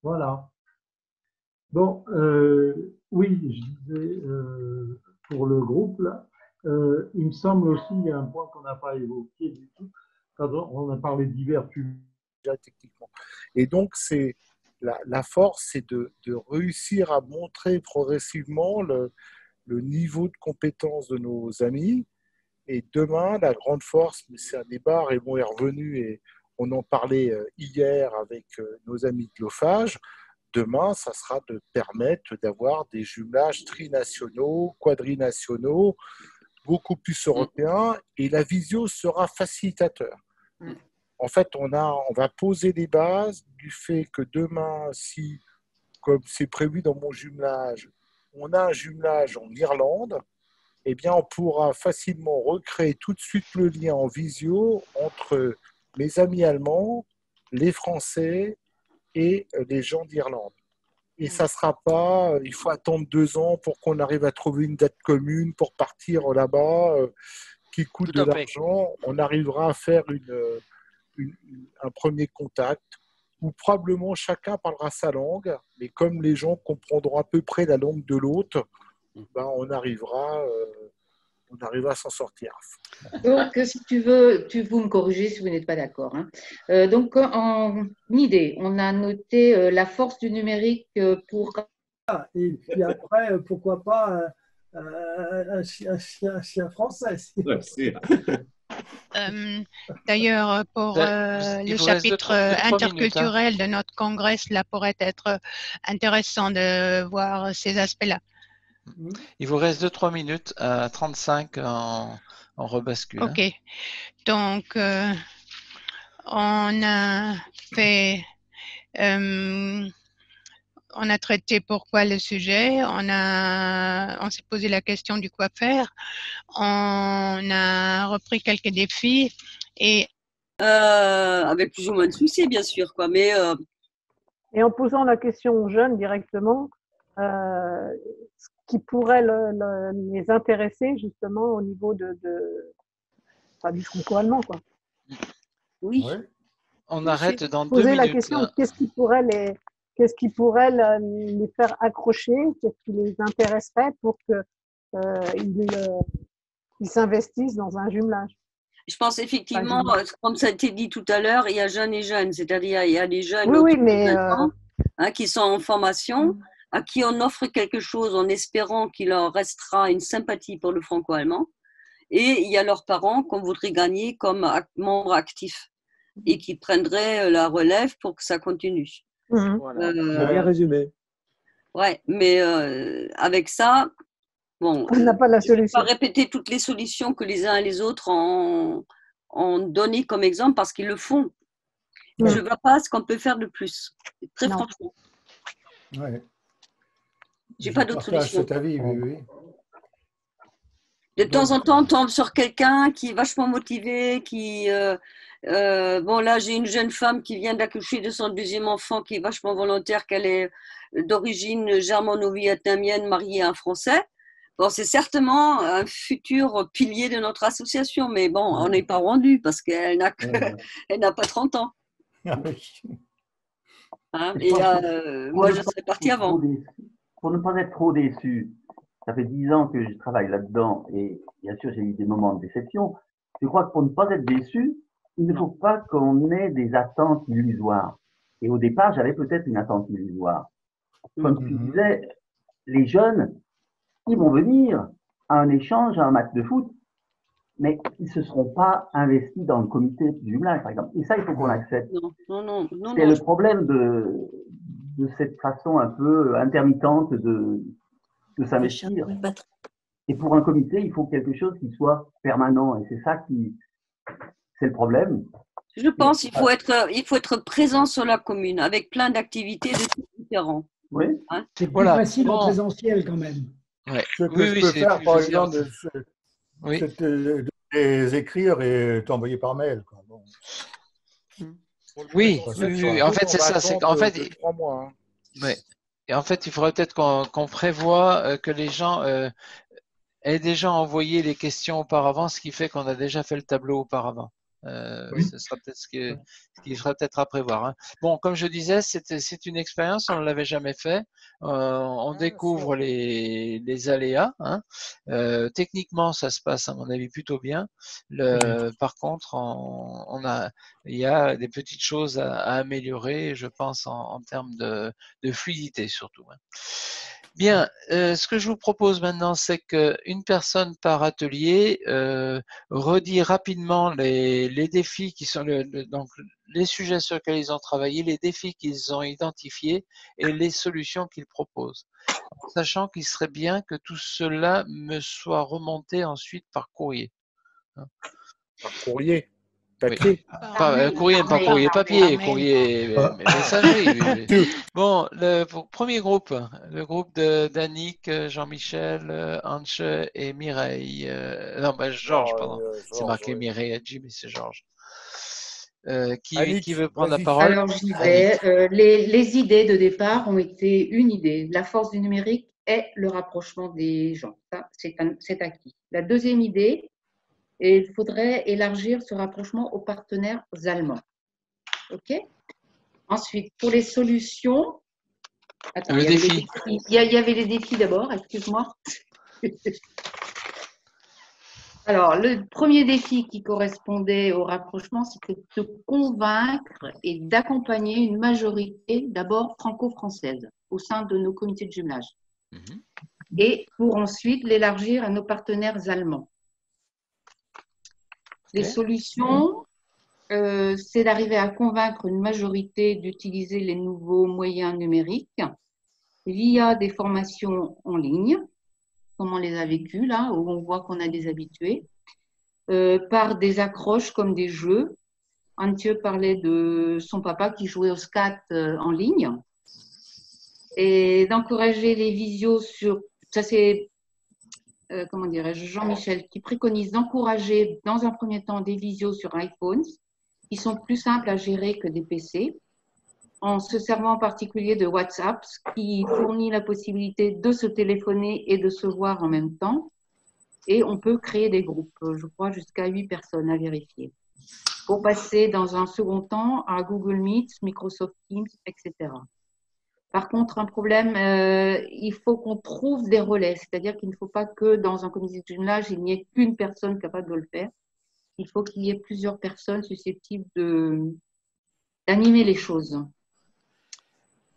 Speaker 7: Voilà. Bon, oui, je disais, pour le groupe, là, il me semble aussi, il y a un point qu'on n'a pas évoqué du tout, quand on a parlé divers publics.
Speaker 11: Techniquement. Et donc, c'est la force, c'est de réussir à montrer progressivement le niveau de compétence de nos amis. Et demain, la grande force, mais c'est un débat, Raymond est revenu et on en parlait hier avec nos amis de l'OFAGE. Demain, ça sera de permettre d'avoir des jumelages trinationaux, quadrinationaux, beaucoup plus européens, et la visio sera facilitateur. En fait, on va poser les bases du fait que demain, si, comme c'est prévu dans mon jumelage, on a un jumelage en Irlande, eh bien, on pourra facilement recréer tout de suite le lien en visio entre mes amis allemands, les Français et les gens d'Irlande. Et ça ne sera pas, il faut attendre 2 ans pour qu'on arrive à trouver une date commune pour partir là-bas qui coûte de l'argent. On arrivera à faire un premier contact où probablement chacun parlera sa langue, mais comme les gens comprendront à peu près la langue de l'autre, ben on arrivera à s'en sortir.
Speaker 5: Donc, si tu veux, vous me corrigez si vous n'êtes pas d'accord. Hein. Donc, en idée, on a noté la force du numérique pour...
Speaker 19: Et puis après, pourquoi pas un chien français.
Speaker 6: D'ailleurs, pour
Speaker 1: Il
Speaker 6: le
Speaker 1: vous reste
Speaker 6: chapitre
Speaker 1: 2-3 minutes. Hein.
Speaker 6: interculturel de notre congrès, cela pourrait être intéressant de voir ces aspects-là.
Speaker 1: Il vous reste 2-3 minutes à 35 en rebascule.
Speaker 6: OK.
Speaker 1: Hein.
Speaker 6: Donc, on a fait... on a traité pourquoi le sujet, on s'est posé la question du quoi faire, on a repris quelques défis et
Speaker 22: avec plus ou moins de succès, bien sûr, quoi. Mais
Speaker 21: et en posant la question aux jeunes directement, ce qui pourrait les intéresser justement au niveau du franco-allemand, quoi.
Speaker 22: Oui.
Speaker 1: Ouais. On arrête dans 2
Speaker 21: poser
Speaker 1: minutes.
Speaker 21: la question de qu'est-ce qui pourrait les faire accrocher, qu'est-ce qui les intéresserait pour qu'ils s'investissent dans un jumelage.
Speaker 22: Je pense effectivement, comme ça a été dit tout à l'heure, il y a jeunes et jeunes, c'est-à-dire il y a des jeunes qui sont en formation, à qui on offre quelque chose en espérant qu'il leur restera une sympathie pour le franco-allemand, et il y a leurs parents qu'on voudrait gagner comme membres actifs et qui prendraient la relève pour que ça continue.
Speaker 2: Voilà. Bien résumé.
Speaker 22: Ouais, mais avec ça, bon,
Speaker 21: on n'a pas la
Speaker 22: je ne vais
Speaker 21: solution.
Speaker 22: pas répéter toutes les solutions que les uns et les autres ont donné comme exemple parce qu'ils le font. Je ne vois pas ce qu'on peut faire de plus. Très franchement.
Speaker 2: Ouais.
Speaker 22: J'ai pas d'autre solution.
Speaker 2: Cet avis, oui.
Speaker 22: De temps en temps, on tombe sur quelqu'un qui est vachement motivé, qui bon là j'ai une jeune femme qui vient d'accoucher de son deuxième enfant, qui est vachement volontaire, qu'elle est d'origine germano-vietnamienne, mariée à un Français. Bon, c'est certainement un futur pilier de notre association, mais bon, on n'est pas rendu parce qu'elle n'a elle n'a pas 30 ans. Hein, et moi, je serais partie avant.
Speaker 9: Pour ne pas être trop déçu, ça fait 10 ans que je travaille là-dedans et bien sûr j'ai eu des moments de déception. Je crois que pour ne pas être déçu, il ne faut pas qu'on ait des attentes illusoires. Et au départ, j'avais peut-être une attente illusoire. Comme tu disais, les jeunes, ils vont venir à un échange, à un match de foot, mais ils ne se seront pas investis dans le comité du jumelage, par exemple. Et ça, il faut qu'on l'accepte.
Speaker 22: Non.
Speaker 9: C'est le problème de cette façon un peu intermittente de s'investir. Et pour un comité, il faut quelque chose qui soit permanent. Et c'est ça c'est le problème.
Speaker 22: Je pense qu'il faut être présent sur la commune avec plein d'activités de types différents.
Speaker 9: Oui.
Speaker 22: Hein?
Speaker 23: C'est plus facile en présentiel quand même.
Speaker 1: Ouais.
Speaker 2: Ce que je peux faire, par exemple, c'est de les écrire et t'envoyer par mail. Quoi. Bon.
Speaker 1: Oui, en fait, c'est ça. C'est qu'en fait,
Speaker 11: 3 mois. Hein.
Speaker 1: Ouais. Et en fait, il faudrait peut-être qu'on prévoit que les gens aient déjà envoyé les questions auparavant, ce qui fait qu'on a déjà fait le tableau auparavant. Ce sera peut-être ce qui sera peut-être à prévoir. Hein. Bon, comme je disais, c'est une expérience, on ne l'avait jamais fait. On découvre les aléas. Hein. Techniquement, ça se passe à mon avis plutôt bien. Par contre, il y a des petites choses à améliorer, je pense, en termes de fluidité surtout. Hein. Bien, ce que je vous propose maintenant, c'est qu'une personne par atelier redit rapidement les défis qui sont donc les sujets sur lesquels ils ont travaillé, les défis qu'ils ont identifiés et les solutions qu'ils proposent. Sachant qu'il serait bien que tout cela me soit remonté ensuite par courrier.
Speaker 11: Par courrier? Papier?
Speaker 1: Oui. Courrier, pas courrier papier, courrier messagerie. Bon, le premier groupe, le groupe d'Annick, Jean-Michel, Anche et Mireille. Non, Georges, pardon. C'est marqué Mireille Adji, mais c'est Georges. Qui veut prendre la parole?
Speaker 5: Alors, j'y vais. Les idées de départ ont été une idée. La force du numérique est le rapprochement des gens. Ça, c'est acquis. La deuxième idée, et il faudrait élargir ce rapprochement aux partenaires allemands. OK? Ensuite, pour les solutions... Attends,
Speaker 1: le défi.
Speaker 5: Il y avait les défis d'abord, excuse-moi. Alors, le premier défi qui correspondait au rapprochement, c'était de convaincre et d'accompagner une majorité, d'abord franco-française, au sein de nos comités de jumelage. Et pour ensuite l'élargir à nos partenaires allemands. Les solutions, c'est d'arriver à convaincre une majorité d'utiliser les nouveaux moyens numériques via des formations en ligne, comme on les a vécues là, où on voit qu'on a des habitués, par des accroches comme des jeux. Antje parlait de son papa qui jouait au scat en ligne, et d'encourager les visios sur, ça c'est, comment dirais-je, Jean-Michel qui préconise d'encourager dans un premier temps des visios sur iPhones qui sont plus simples à gérer que des PC, en se servant en particulier de WhatsApp, qui fournit la possibilité de se téléphoner et de se voir en même temps. Et on peut créer des groupes, je crois jusqu'à 8 personnes à vérifier, pour passer dans un second temps à Google Meet, Microsoft Teams, etc. Par contre, un problème, il faut qu'on trouve des relais, c'est-à-dire qu'il ne faut pas que dans un comité de jumelage, il n'y ait qu'une personne capable de le faire. Il faut qu'il y ait plusieurs personnes susceptibles d'animer les choses.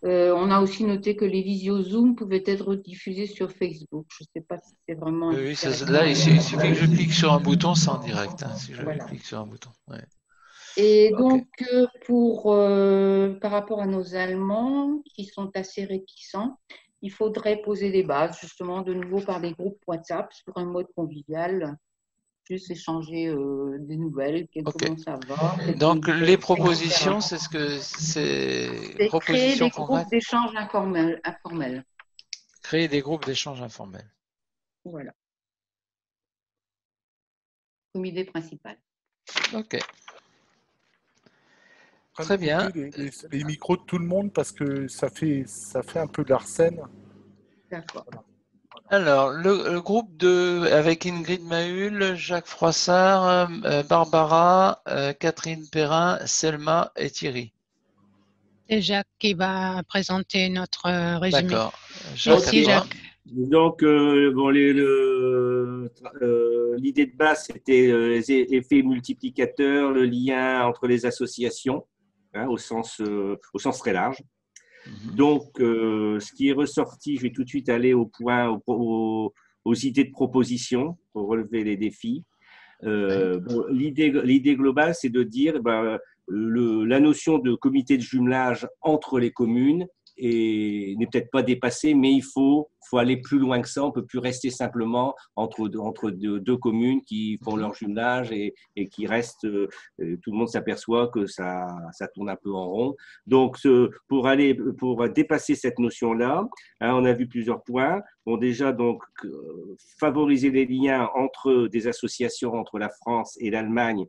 Speaker 5: On a aussi noté que les visios Zoom pouvaient être diffusés sur Facebook. Je ne sais pas si c'est vraiment…
Speaker 1: Oui, là, il suffit que je clique sur un bouton, c'est en direct. Hein, si je clique sur un bouton. Ouais.
Speaker 5: Et donc, par rapport à nos Allemands, qui sont assez réticents, il faudrait poser des bases, justement, de nouveau par des groupes WhatsApp, sur un mode convivial, juste échanger des nouvelles, comment ça va.
Speaker 1: Donc, les propositions, c'est ce que c'est…
Speaker 5: Créer des groupes d'échange informels.
Speaker 1: Créer des groupes d'échange informels.
Speaker 5: Voilà. Comme idée principale.
Speaker 1: Ok. Très bien.
Speaker 11: Les micros de tout le monde parce que ça fait un peu de l'arsène.
Speaker 5: D'accord.
Speaker 11: Voilà.
Speaker 1: Alors, le groupe avec Ingrid Mahul, Jacques Froissart, Barbara, Catherine Perrin, Selma et Thierry.
Speaker 6: C'est Jacques qui va présenter notre résumé.
Speaker 1: D'accord.
Speaker 6: Merci Jacques.
Speaker 10: Donc, l'idée de base, c'était les effets multiplicateurs, le lien entre les associations, hein, au sens très large. Donc, ce qui est ressorti, je vais tout de suite aller au point, aux idées de proposition pour relever les défis. L'idée globale, c'est de dire la notion de comité de jumelage entre les communes n'est peut-être pas dépassée, mais il faut aller plus loin que ça. On ne peut plus rester simplement entre deux communes qui font leur jumelage et qui restent, tout le monde s'aperçoit que ça tourne un peu en rond. Donc, pour dépasser cette notion-là, hein, on a vu plusieurs points. Bon, déjà, donc, favoriser les liens entre des associations entre la France et l'Allemagne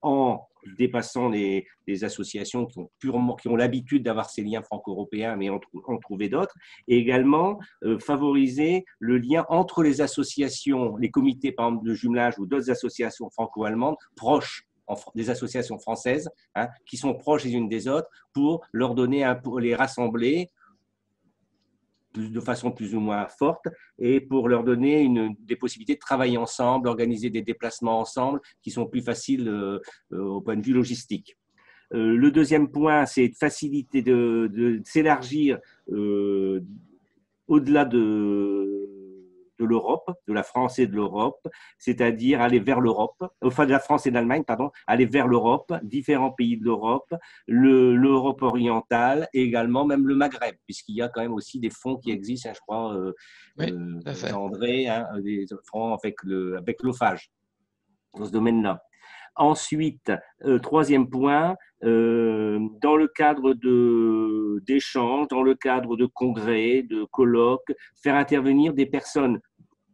Speaker 10: en dépassant les associations qui ont l'habitude d'avoir ces liens franco-européens, mais en trouver d'autres, et également favoriser le lien entre les associations, les comités par exemple de jumelage ou d'autres associations franco-allemandes proches, des associations françaises, hein, qui sont proches les unes des autres, pour leur donner, pour les rassembler de façon plus ou moins forte et pour leur donner des possibilités de travailler ensemble, d'organiser des déplacements ensemble qui sont plus faciles au point de vue logistique. Le deuxième point, c'est de faciliter, de s'élargir au-delà de l'Europe, de la France et de l'Europe, c'est-à-dire aller vers l'Europe, enfin de la France et de l'Allemagne, pardon, aller vers l'Europe, différents pays de l'Europe, l'Europe orientale et également même le Maghreb, puisqu'il y a quand même aussi des fonds qui existent, hein, je crois, André, hein, des fonds avec l'OFAGE dans ce domaine-là. Ensuite, troisième point, dans le cadre d'échanges, dans le cadre de congrès, de colloques, faire intervenir des personnes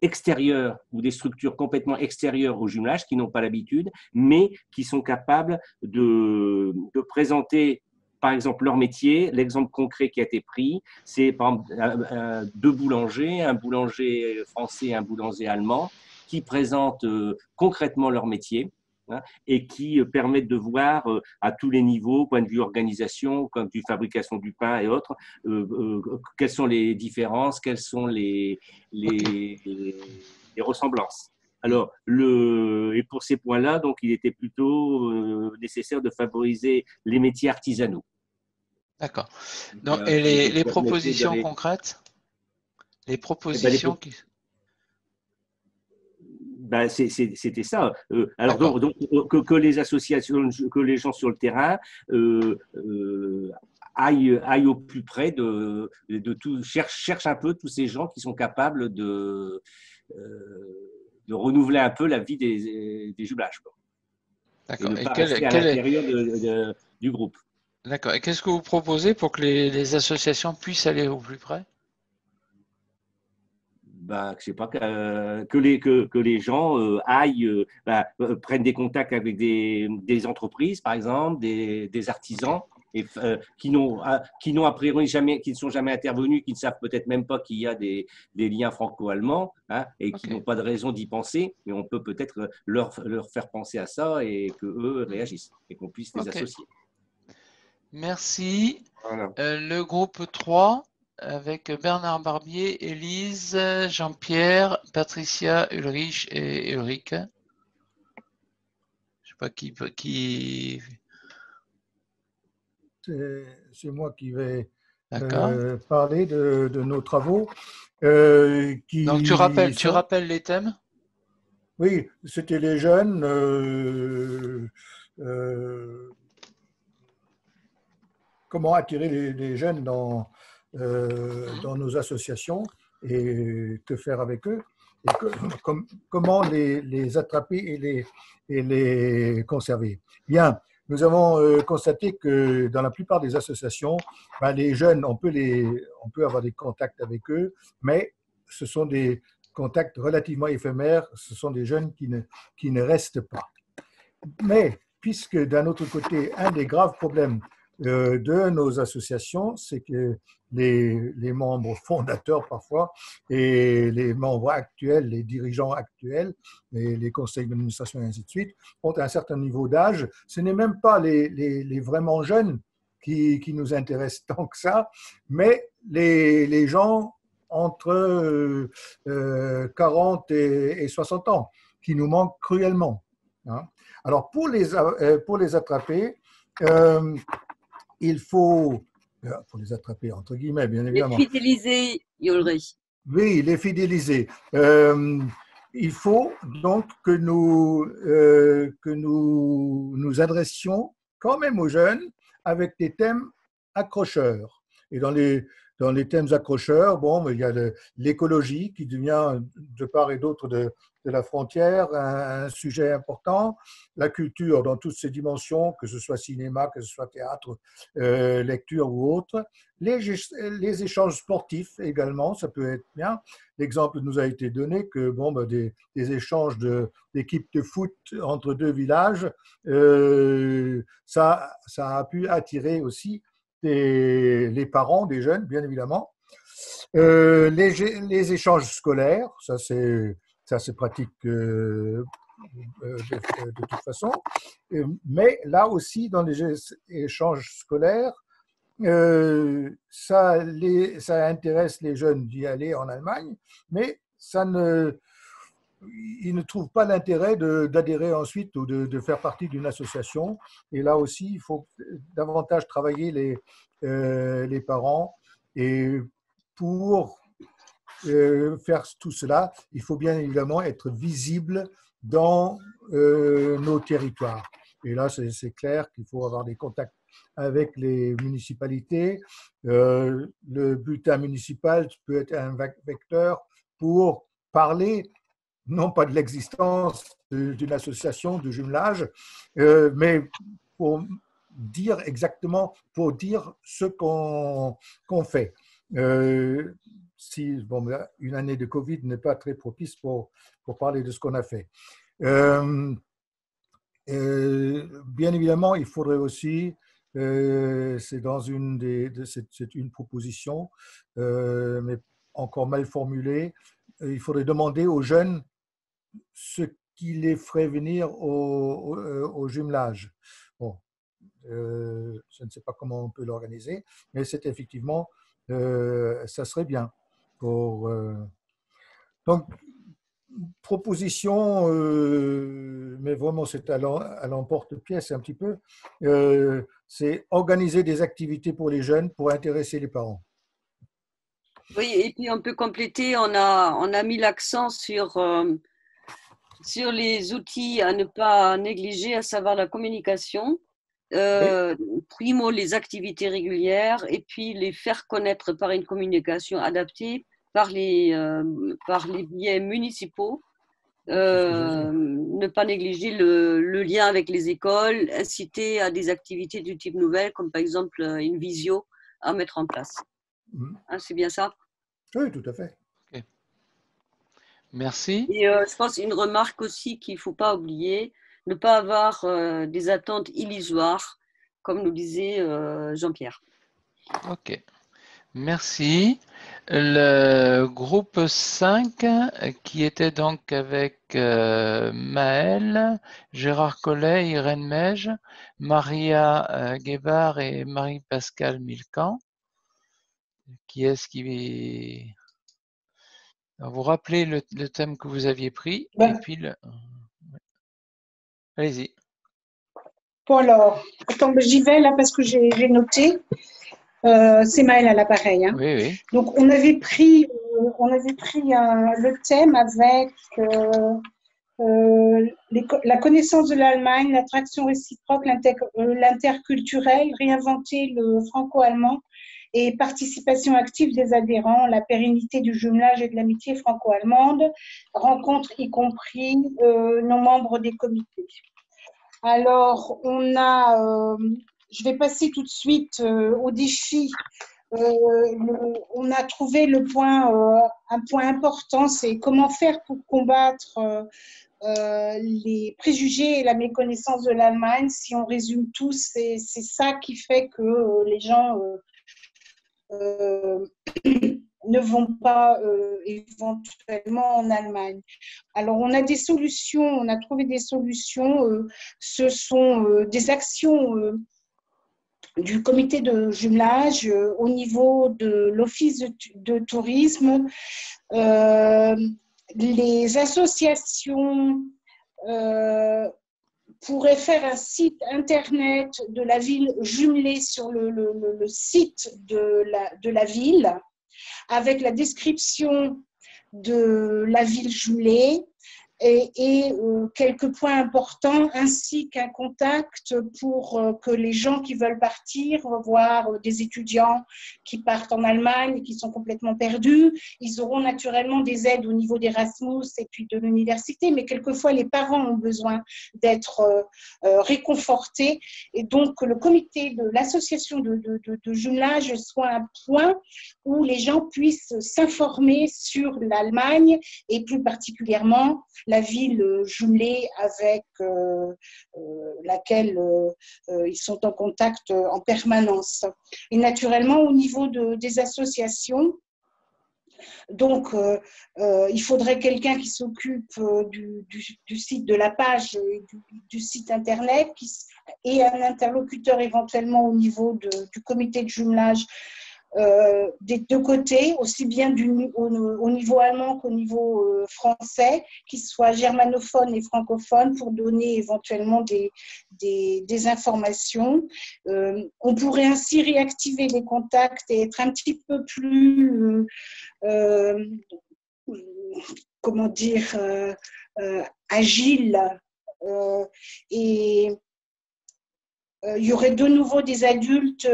Speaker 10: extérieures ou des structures complètement extérieures au jumelage qui n'ont pas l'habitude, mais qui sont capables de présenter par exemple leur métier. L'exemple concret qui a été pris, c'est par exemple deux boulangers, un boulanger français et un boulanger allemand, qui présentent concrètement leur métier, hein, et qui permettent de voir à tous les niveaux, point de vue organisation, point de vue fabrication du pain et autres, quelles sont les différences, quelles sont les ressemblances. Alors, et pour ces points-là, donc, il était plutôt nécessaire de favoriser les métiers artisanaux.
Speaker 1: D'accord. Et les propositions concrètes? Les propositions qui…
Speaker 10: Ben, c'était ça. Alors donc que les associations, que les gens sur le terrain aillent au plus près de tout, cherchent un peu tous ces gens qui sont capables de renouveler un peu la vie des jumelages.
Speaker 1: D'accord.
Speaker 10: Et ne pas rester à l'intérieur du groupe.
Speaker 1: D'accord. Et qu'est-ce que vous proposez pour que les associations puissent aller au plus près?
Speaker 10: Ben, je sais pas, que les gens prennent des contacts avec des entreprises, par exemple, des artisans, et, qui n'ont a priori jamais, qui ne sont jamais intervenus, qui ne savent peut-être même pas qu'il y a des liens franco-allemands, hein, et qui n'ont pas de raison d'y penser, mais on peut peut-être leur faire penser à ça et qu'eux réagissent et qu'on puisse les associer.
Speaker 1: Merci.
Speaker 10: Voilà.
Speaker 1: Le groupe 3. Avec Bernard Barbier, Élise, Jean-Pierre, Patricia, Ulrich et Ulrike. Je ne sais pas qui...
Speaker 2: C'est moi qui vais parler de nos travaux.
Speaker 1: Donc tu rappelles les thèmes?
Speaker 2: Oui, c'était les jeunes. Comment attirer les jeunes dans nos associations et que faire avec eux et comment les attraper et les conserver. Bien, nous avons constaté que dans la plupart des associations, les jeunes, on peut avoir des contacts avec eux, mais ce sont des contacts relativement éphémères, ce sont des jeunes qui ne restent pas. Mais puisque d'un autre côté, un des graves problèmes de nos associations, c'est que les membres fondateurs parfois et les membres actuels, les dirigeants actuels, les conseils d'administration et ainsi de suite, ont un certain niveau d'âge. Ce n'est même pas les vraiment jeunes qui nous intéressent tant que ça, mais les gens entre 40 et 60 ans qui nous manquent cruellement. Hein. Alors pour les attraper, il faut les attraper, entre guillemets, bien évidemment.
Speaker 22: Les fidéliser, Ulrich.
Speaker 2: Oui, les fidéliser. Il faut donc que nous adressions quand même aux jeunes avec des thèmes accrocheurs. Et dans les thèmes accrocheurs, bon, il y a l'écologie qui devient de part et d'autre de la frontière un sujet important, la culture dans toutes ses dimensions, que ce soit cinéma, que ce soit théâtre, lecture ou autre, les échanges sportifs également, ça peut être bien. L'exemple nous a été donné que des échanges d'équipes de foot entre deux villages, ça a pu attirer aussi les parents des jeunes, bien évidemment. Les échanges scolaires, ça c'est pratique de toute façon. Mais là aussi, dans les échanges scolaires, ça intéresse les jeunes d'y aller en Allemagne, mais ils ne trouvent pas l'intérêt d'adhérer ensuite ou de faire partie d'une association. Et là aussi, il faut davantage travailler les parents. Et pour faire tout cela, il faut bien évidemment être visible dans nos territoires. Et là, c'est clair qu'il faut avoir des contacts avec les municipalités. Le bulletin municipal peut être un vecteur pour parler, non pas de l'existence d'une association de jumelage, mais pour dire exactement, pour dire ce qu'on fait. Une année de Covid n'est pas très propice pour parler de ce qu'on a fait. Bien évidemment, il faudrait aussi, c'est une proposition, mais encore mal formulée, il faudrait demander aux jeunes ce qui les ferait venir au jumelage. Bon, je ne sais pas comment on peut l'organiser, mais c'est effectivement, ça serait bien. Donc, proposition, mais vraiment c'est à l'emporte-pièce un petit peu, c'est organiser des activités pour les jeunes pour intéresser les parents.
Speaker 22: Oui, et puis on peut compléter, on a mis l'accent sur sur les outils à ne pas négliger, à savoir la communication. Primo, les activités régulières et puis les faire connaître par une communication adaptée par les biais municipaux. Ne pas négliger le lien avec les écoles, inciter à des activités du type nouvelle, comme par exemple une visio à mettre en place. Hein, c'est bien ça?
Speaker 2: Oui, tout à fait.
Speaker 1: Okay. Merci.
Speaker 22: Et je pense une remarque aussi qu'il ne faut pas oublier, ne pas avoir des attentes illusoires, comme nous disait Jean-Pierre.
Speaker 1: Ok. Merci. Le groupe 5, qui était donc avec Maëlle, Gérard Collet, Irène Mège, Maria Guébard et Marie-Pascale Milcan. Qui est-ce qui... Alors, vous rappelez le thème que vous aviez pris et puis le... Allez-y.
Speaker 14: Bon alors, attends, j'y vais là parce que j'ai noté. C'est Maëlle à l'appareil. Hein.
Speaker 1: Oui, oui.
Speaker 14: Donc, on avait pris le thème avec la connaissance de l'Allemagne, l'attraction réciproque, l'interculturel, réinventer le franco-allemand et participation active des adhérents, la pérennité du jumelage et de l'amitié franco-allemande, rencontre y compris nos membres des comités. Alors, je vais passer tout de suite au défi. On a trouvé un point important, c'est comment faire pour combattre les préjugés et la méconnaissance de l'Allemagne. Si on résume tout, c'est ça qui fait que les gens ne vont pas éventuellement en Allemagne. Alors, on a des solutions, on a trouvé des solutions. Ce sont des actions du comité de jumelage au niveau de l'office de tourisme. Les associations pourraient faire un site internet de la ville jumelée sur le site de la ville avec la description de la ville jumelée et quelques points importants, ainsi qu'un contact pour que les gens qui veulent partir, voire des étudiants qui partent en Allemagne et qui sont complètement perdus, ils auront naturellement des aides au niveau d'Erasmus et puis de l'université, mais quelquefois les parents ont besoin d'être réconfortés, et donc que le comité de l'association de jumelage soit un point où les gens puissent s'informer sur l'Allemagne et plus particulièrement la ville jumelée avec laquelle ils sont en contact en permanence. Et naturellement, au niveau des associations, donc, il faudrait quelqu'un qui s'occupe du site de la page, du site internet, et un interlocuteur éventuellement au niveau du comité de jumelage des deux côtés, aussi bien au niveau allemand qu'au niveau français, qui soit germanophone et francophone, pour donner éventuellement des informations. On pourrait ainsi réactiver les contacts et être un petit peu plus, comment dire, agile. Et il y aurait de nouveau des adultes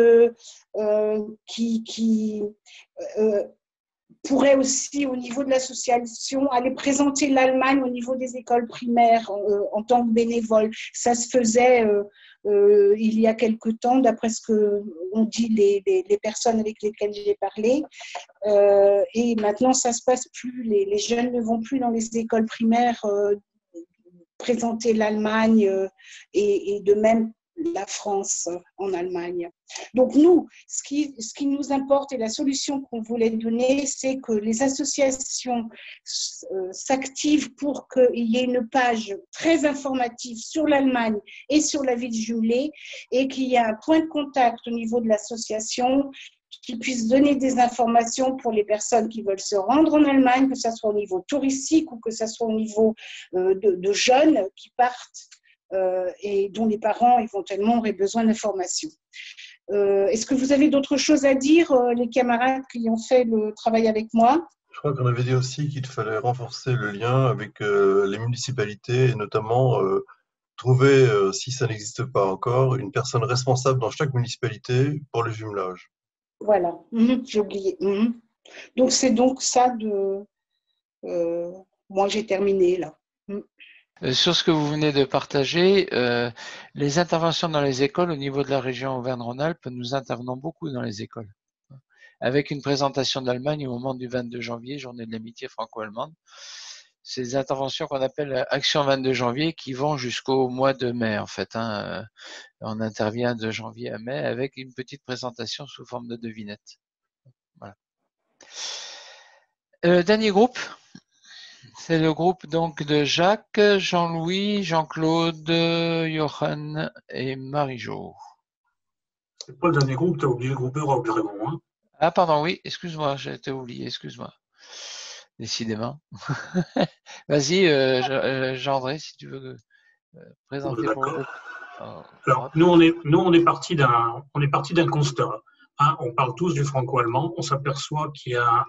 Speaker 14: qui pourraient aussi, au niveau de l'association, aller présenter l'Allemagne au niveau des écoles primaires en tant que bénévole. Ça se faisait il y a quelque temps, d'après ce qu'ont dit les personnes avec lesquelles j'ai parlé. Et maintenant, ça ne se passe plus. Les jeunes ne vont plus dans les écoles primaires présenter l'Allemagne et de même la France en Allemagne. Donc nous, ce qui nous importe et la solution qu'on voulait donner, c'est que les associations s'activent pour qu'il y ait une page très informative sur l'Allemagne et sur la ville jumelée, et qu'il y ait un point de contact au niveau de l'association qui puisse donner des informations pour les personnes qui veulent se rendre en Allemagne, que ce soit au niveau touristique ou que ce soit au niveau de jeunes qui partent et dont les parents éventuellement auraient besoin d'informations. Est-ce que vous avez d'autres choses à dire, les camarades qui ont fait le travail avec moi?
Speaker 4: Je crois qu'on avait dit aussi qu'il fallait renforcer le lien avec les municipalités et notamment trouver, si ça n'existe pas encore, une personne responsable dans chaque municipalité pour le jumelage.
Speaker 14: Voilà, j'ai oublié. Donc, c'est donc ça de... moi, j'ai terminé là.
Speaker 1: Sur ce que vous venez de partager, les interventions dans les écoles au niveau de la région Auvergne-Rhône-Alpes, nous intervenons beaucoup dans les écoles. Avec une présentation d'Allemagne au moment du 22 janvier, journée de l'amitié franco-allemande. C'est des interventions qu'on appelle Action 22 janvier qui vont jusqu'au mois de mai en fait. On intervient de janvier à mai avec une petite présentation sous forme de devinette. Voilà. Dernier groupe, c'est le groupe donc de Jacques, Jean-Louis, Jean-Claude, Johan et Marie-Jo.
Speaker 15: C'est pas le dernier groupe, tu as oublié le groupe Europe, Raymond. Hein.
Speaker 1: Ah pardon, oui, excuse-moi, j'ai été oublié, excuse-moi. Décidément. Vas-y, Jean-André, si tu veux présenter pour le groupe.
Speaker 15: Alors, nous, on est parti d'un constat. Hein, on parle tous du franco-allemand. On s'aperçoit qu'il y a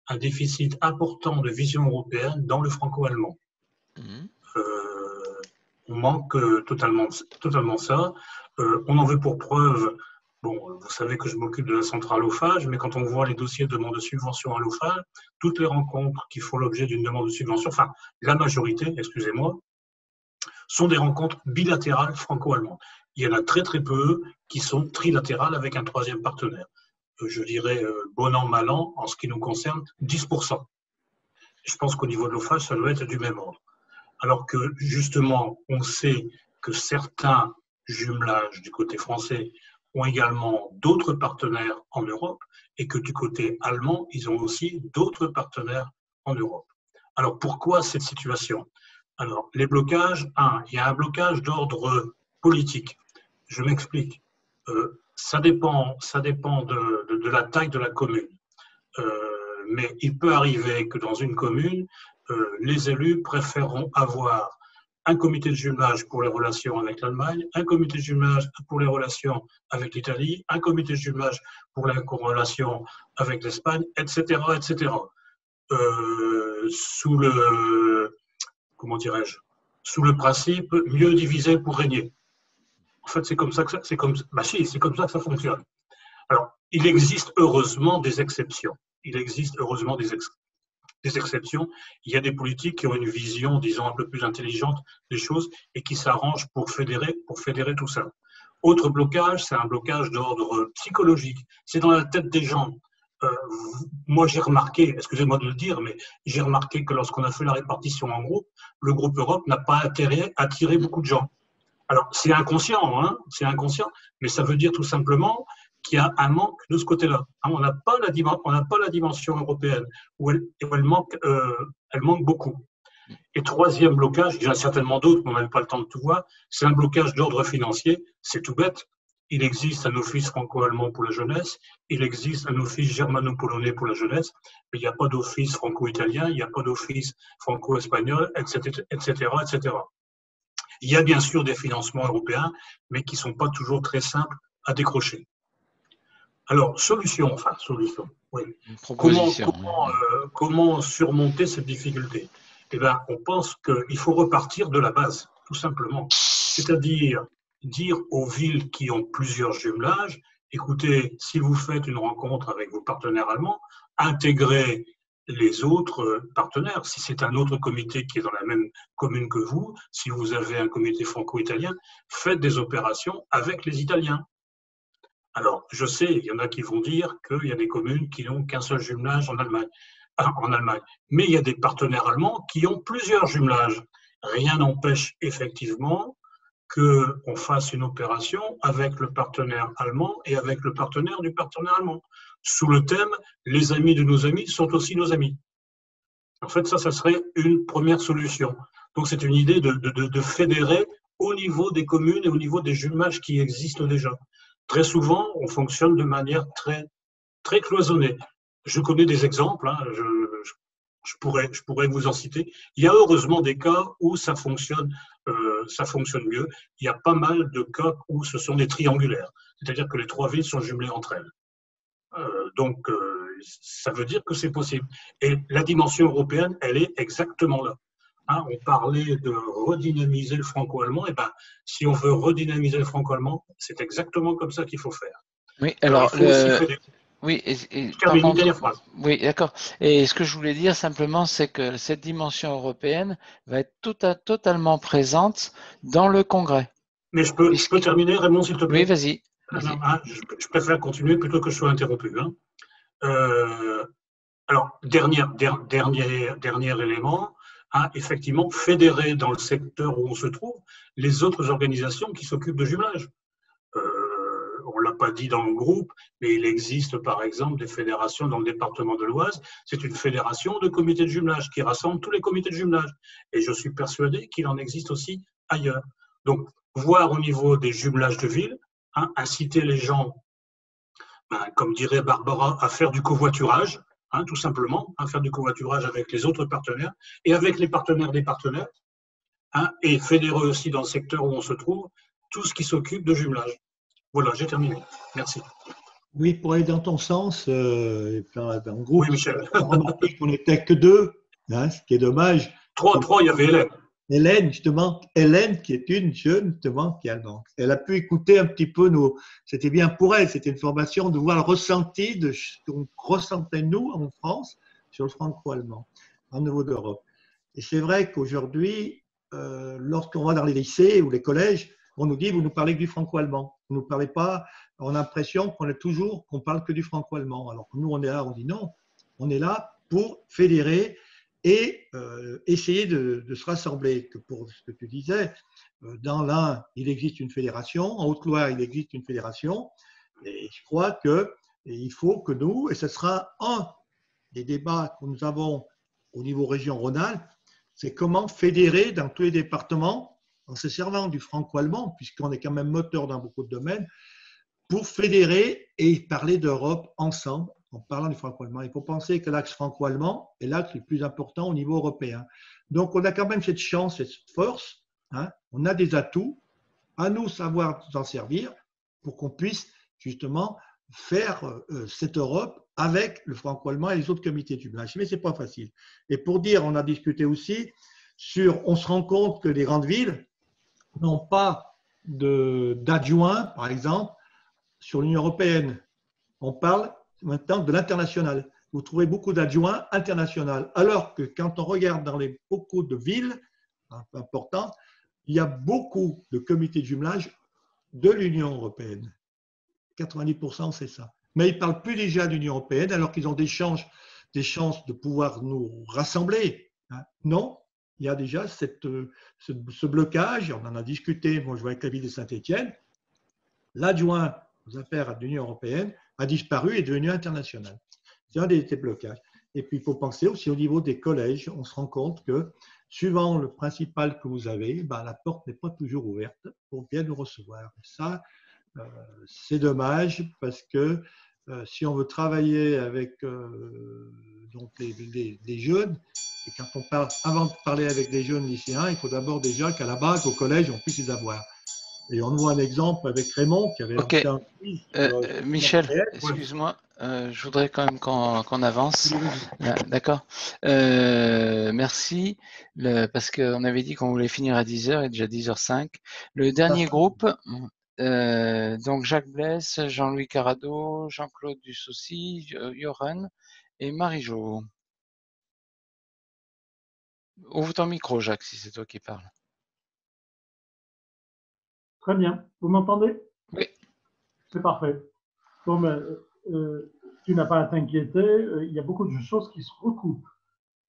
Speaker 15: un déficit important de vision européenne dans le franco-allemand. On manque totalement ça. On en veut pour preuve. Bon, vous savez que je m'occupe de la centrale Eiffage, mais quand on voit les dossiers de demande de subvention à l'Eiffage, toutes les rencontres qui font l'objet d'une demande de subvention, enfin, la majorité, excusez-moi, sont des rencontres bilatérales franco-allemandes. Il y en a très très peu qui sont trilatérales avec un troisième partenaire. Je dirais, bon an, mal an, en ce qui nous concerne, 10%. Je pense qu'au niveau de l'Eiffage, ça doit être du même ordre. Alors que, justement, on sait que certains jumelages du côté français ont également d'autres partenaires en Europe et que du côté allemand, ils ont aussi d'autres partenaires en Europe. Alors, pourquoi cette situation? Alors, les blocages, il y a un blocage d'ordre politique. Je m'explique. Ça dépend de la taille de la commune. Mais il peut arriver que dans une commune, les élus préféreront avoir un comité de jumelage pour les relations avec l'Allemagne, un comité de jumelage pour les relations avec l'Italie, un comité de jumelage pour les relations avec l'Espagne, etc., etc. Sous le, comment dirais-je, sous le principe mieux diviser pour régner. En fait, c'est comme ça que c'est comme ça que ça fonctionne. Alors, il existe heureusement des exceptions. Il existe heureusement des exceptions. Il y a des politiques qui ont une vision, disons, un peu plus intelligente des choses et qui s'arrangent pour fédérer tout ça. Autre blocage, c'est un blocage d'ordre psychologique. C'est dans la tête des gens. Moi, j'ai remarqué, excusez-moi de le dire, mais j'ai remarqué que lorsqu'on a fait la répartition en groupe, le groupe Europe n'a pas attiré beaucoup de gens. Alors, c'est inconscient, hein, c'est inconscient, mais ça veut dire tout simplement qu'il y a un manque de ce côté-là. On n'a pas la dimension européenne, où elle manque beaucoup. Et troisième blocage, il y en a certainement d'autres, mais on n'a pas le temps de tout voir, c'est un blocage d'ordre financier. C'est tout bête. Il existe un office franco-allemand pour la jeunesse, il existe un office germano-polonais pour la jeunesse, mais il n'y a pas d'office franco-italien, il n'y a pas d'office franco-espagnol, etc., etc., etc. Il y a bien sûr des financements européens, mais qui ne sont pas toujours très simples à décrocher. Alors, solution, oui. Comment surmonter cette difficulté? Eh bien, on pense qu'il faut repartir de la base, tout simplement. C'est-à-dire dire aux villes qui ont plusieurs jumelages, écoutez, si vous faites une rencontre avec vos partenaires allemands, intégrez les autres partenaires. Si c'est un autre comité qui est dans la même commune que vous, si vous avez un comité franco-italien, faites des opérations avec les Italiens. Alors, je sais, il y en a qui vont dire qu'il y a des communes qui n'ont qu'un seul jumelage en Allemagne. Mais il y a des partenaires allemands qui ont plusieurs jumelages. Rien n'empêche effectivement qu'on fasse une opération avec le partenaire allemand et avec le partenaire du partenaire allemand, sous le thème « Les amis de nos amis sont aussi nos amis ». En fait, ça serait une première solution. Donc, c'est une idée de fédérer au niveau des communes et au niveau des jumelages qui existent déjà. Très souvent, on fonctionne de manière très, très cloisonnée. Je connais des exemples, hein, je pourrais vous en citer. Il y a heureusement des cas où ça fonctionne mieux. Il y a pas mal de cas où ce sont des triangulaires, c'est-à-dire que les trois villes sont jumelées entre elles. Donc, ça veut dire que c'est possible. Et la dimension européenne, elle est exactement là. Hein, on parlait de redynamiser le franco-allemand. Et ben, si on veut redynamiser le franco-allemand, c'est exactement comme ça qu'il faut faire.
Speaker 1: Oui,
Speaker 15: Alors, il faut aussi faire
Speaker 1: oui,
Speaker 15: Je termine une dernière phrase.
Speaker 1: Oui, d'accord. Et ce que je voulais dire simplement, c'est que cette dimension européenne va être totalement présente dans le Congrès.
Speaker 15: Mais je peux terminer, Raymond, s'il te plaît?
Speaker 1: Oui, vas-y.
Speaker 15: Je préfère continuer plutôt que je sois interrompu. Hein. Alors, dernier élément, hein, effectivement, fédérer dans le secteur où on se trouve les autres organisations qui s'occupent de jumelage. On ne l'a pas dit dans le groupe, mais il existe par exemple des fédérations dans le département de l'Oise. C'est une fédération de comités de jumelage qui rassemble tous les comités de jumelage. Et je suis persuadé qu'il en existe aussi ailleurs. Donc, voir au niveau des jumelages de ville, hein, inciter les gens, comme dirait Barbara, à faire du covoiturage, hein, tout simplement, à faire du covoiturage avec les autres partenaires et avec les partenaires des partenaires, hein, et fédérer aussi dans le secteur où on se trouve tout ce qui s'occupe de jumelage. Voilà, j'ai terminé. Merci.
Speaker 12: Oui, pour aller dans ton sens, dans le groupe,
Speaker 15: oui, Michel.
Speaker 12: On a remarqué qu'on n'était que deux, hein, ce qui est dommage.
Speaker 15: Trois, il y avait Hélène.
Speaker 12: Hélène, justement, Hélène, qui est une jeune, justement, qui est allemande. Elle a pu écouter un petit peu nos. C'était bien pour elle, c'était une formation de voir le ressenti de ce qu'on ressentait nous en France sur le franco-allemand, au niveau d'Europe. Et c'est vrai qu'aujourd'hui, lorsqu'on va dans les lycées ou les collèges, on nous dit, vous nous parlez que du franco-allemand. Vous ne nous parlez pas, on a l'impression qu'on parle que du franco-allemand. Alors que nous, on est là, on dit non, on est là pour fédérer et essayer de se rassembler. Que pour ce que tu disais, dans l'Ain, il existe une fédération, en Haute-Loire, il existe une fédération, et je crois qu'il faut que nous, et ce sera un des débats que nous avons au niveau région Rhône-Alpes, c'est comment fédérer dans tous les départements, en se servant du franco-allemand, puisqu'on est quand même moteur dans beaucoup de domaines, pour fédérer et parler d'Europe ensemble, en parlant du franco-allemand. Il faut penser que l'axe franco-allemand est l'axe le plus important au niveau européen. Donc, on a quand même cette chance, cette force, hein, on a des atouts, à nous savoir s'en servir pour qu'on puisse justement faire cette Europe avec le franco-allemand et les autres comités de jumelage. Mais ce n'est pas facile. Et pour dire, on a discuté aussi sur, on se rend compte que les grandes villes n'ont pas d'adjoints, par exemple, sur l'Union européenne. On parle maintenant de l'international. Vous trouvez beaucoup d'adjoints internationaux. Alors que quand on regarde dans beaucoup de villes importantes, il y a beaucoup de comités de jumelage de l'Union européenne. 90%, c'est ça. Mais ils ne parlent plus déjà de l'Union européenne alors qu'ils ont des chances de pouvoir nous rassembler. Non, il y a déjà ce blocage, on en a discuté, moi je vois avec la ville de Saint-Étienne, l'adjoint aux affaires de l'Union européenne a disparu et est devenu international. C'est un des blocages. Et puis il faut penser aussi au niveau des collèges, on se rend compte que suivant le principal que vous avez, la porte n'est pas toujours ouverte pour bien nous recevoir. Ça, c'est dommage parce que si on veut travailler avec donc les jeunes, et quand on parle, avant de parler avec des jeunes lycéens, il faut d'abord déjà qu'à la base, au collège, on puisse les avoir. Et on voit un exemple avec Raymond qui avait lancé un quiz.
Speaker 1: Michel, excuse-moi, je voudrais quand même qu'on avance. D'accord. Merci. Parce qu'on avait dit qu'on voulait finir à 10h, il est déjà 10h05. Le dernier groupe, donc Jacques Blesse, Jean-Louis Carado, Jean-Claude Dussaucy, Joran et Marie-Jo. Ouvre ton micro, Jacques, si c'est toi qui parles.
Speaker 7: Très bien. Vous m'entendez?
Speaker 1: Oui.
Speaker 7: C'est parfait. Bon, mais, tu n'as pas à t'inquiéter. Il y a beaucoup de choses qui se recoupent.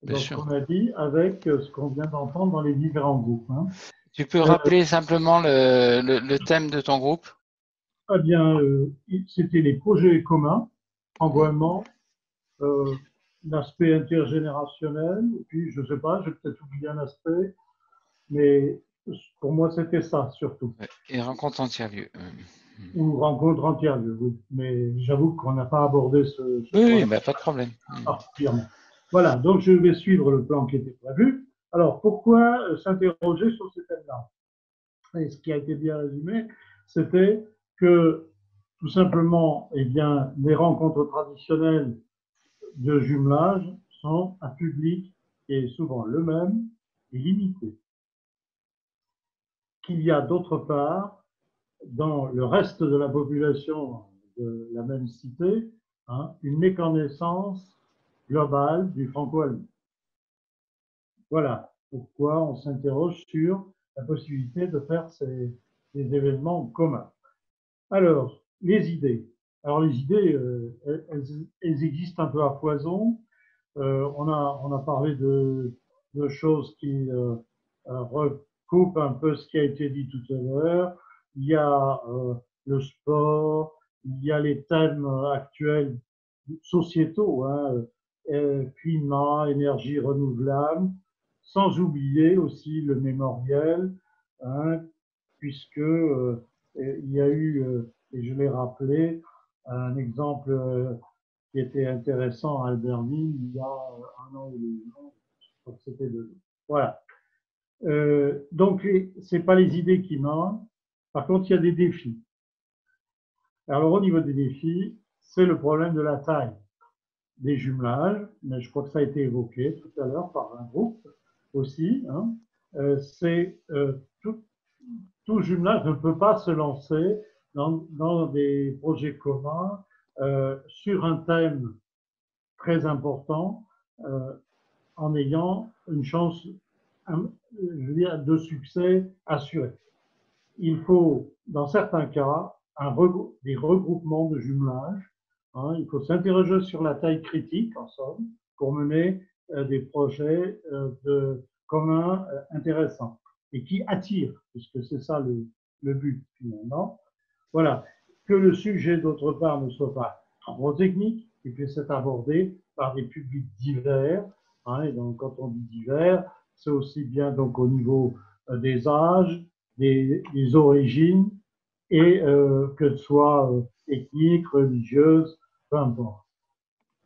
Speaker 1: Bien sûr.
Speaker 7: On a dit avec ce qu'on vient d'entendre dans les différents groupes. Hein.
Speaker 1: Tu peux rappeler simplement le thème de ton groupe?
Speaker 7: Eh bien, c'était les projets communs, environnement, l'aspect intergénérationnel, et puis je ne sais pas, j'ai peut-être oublié un aspect, mais pour moi c'était ça surtout.
Speaker 1: Et rencontre en tiers-lieu.
Speaker 7: Ou rencontre en tiers-lieu, oui. Mais j'avoue qu'on n'a pas abordé ce
Speaker 1: oui, bah, pas de problème.
Speaker 7: Particulièrement. Voilà, donc je vais suivre le plan qui était prévu. Alors, pourquoi s'interroger sur ce thème-là? Et ce qui a été bien résumé, c'était que, tout simplement, eh bien, les rencontres traditionnelles de jumelage sont un public qui est souvent le même et limité. Qu'il y a d'autre part, dans le reste de la population de la même cité, une méconnaissance globale du franco-allemand. Voilà pourquoi on s'interroge sur la possibilité de faire ces événements communs. Alors, les idées. Alors, les idées, elles existent un peu à foison. On a parlé de choses qui recoupent un peu ce qui a été dit tout à l'heure. Il y a le sport, il y a les thèmes actuels sociétaux, climat, énergie renouvelable, sans oublier aussi le mémoriel, puisque il y a eu, et je l'ai rappelé, un exemple qui était intéressant à Albertville il y a un an ou deux ans, je crois que c'était 2 ans. Voilà. Donc, ce n'est pas les idées qui manquent. Par contre, il y a des défis. Alors, au niveau des défis, c'est le problème de la taille des jumelages, mais je crois que ça a été évoqué tout à l'heure par un groupe aussi. Tout jumelage ne peut pas se lancer dans des projets communs sur un thème très important en ayant une chance de succès assuré. Il faut, dans certains cas, des regroupements de jumelage. Il faut s'interroger sur la taille critique, en somme, pour mener des projets communs intéressants et qui attirent, puisque c'est ça le but finalement. Voilà. Que le sujet, d'autre part, ne soit pas trop technique, qu'il puisse être abordé par des publics divers. Et donc, quand on dit divers, c'est aussi bien donc au niveau des âges, des origines, et que ce soit ethnique, religieuse, peu importe.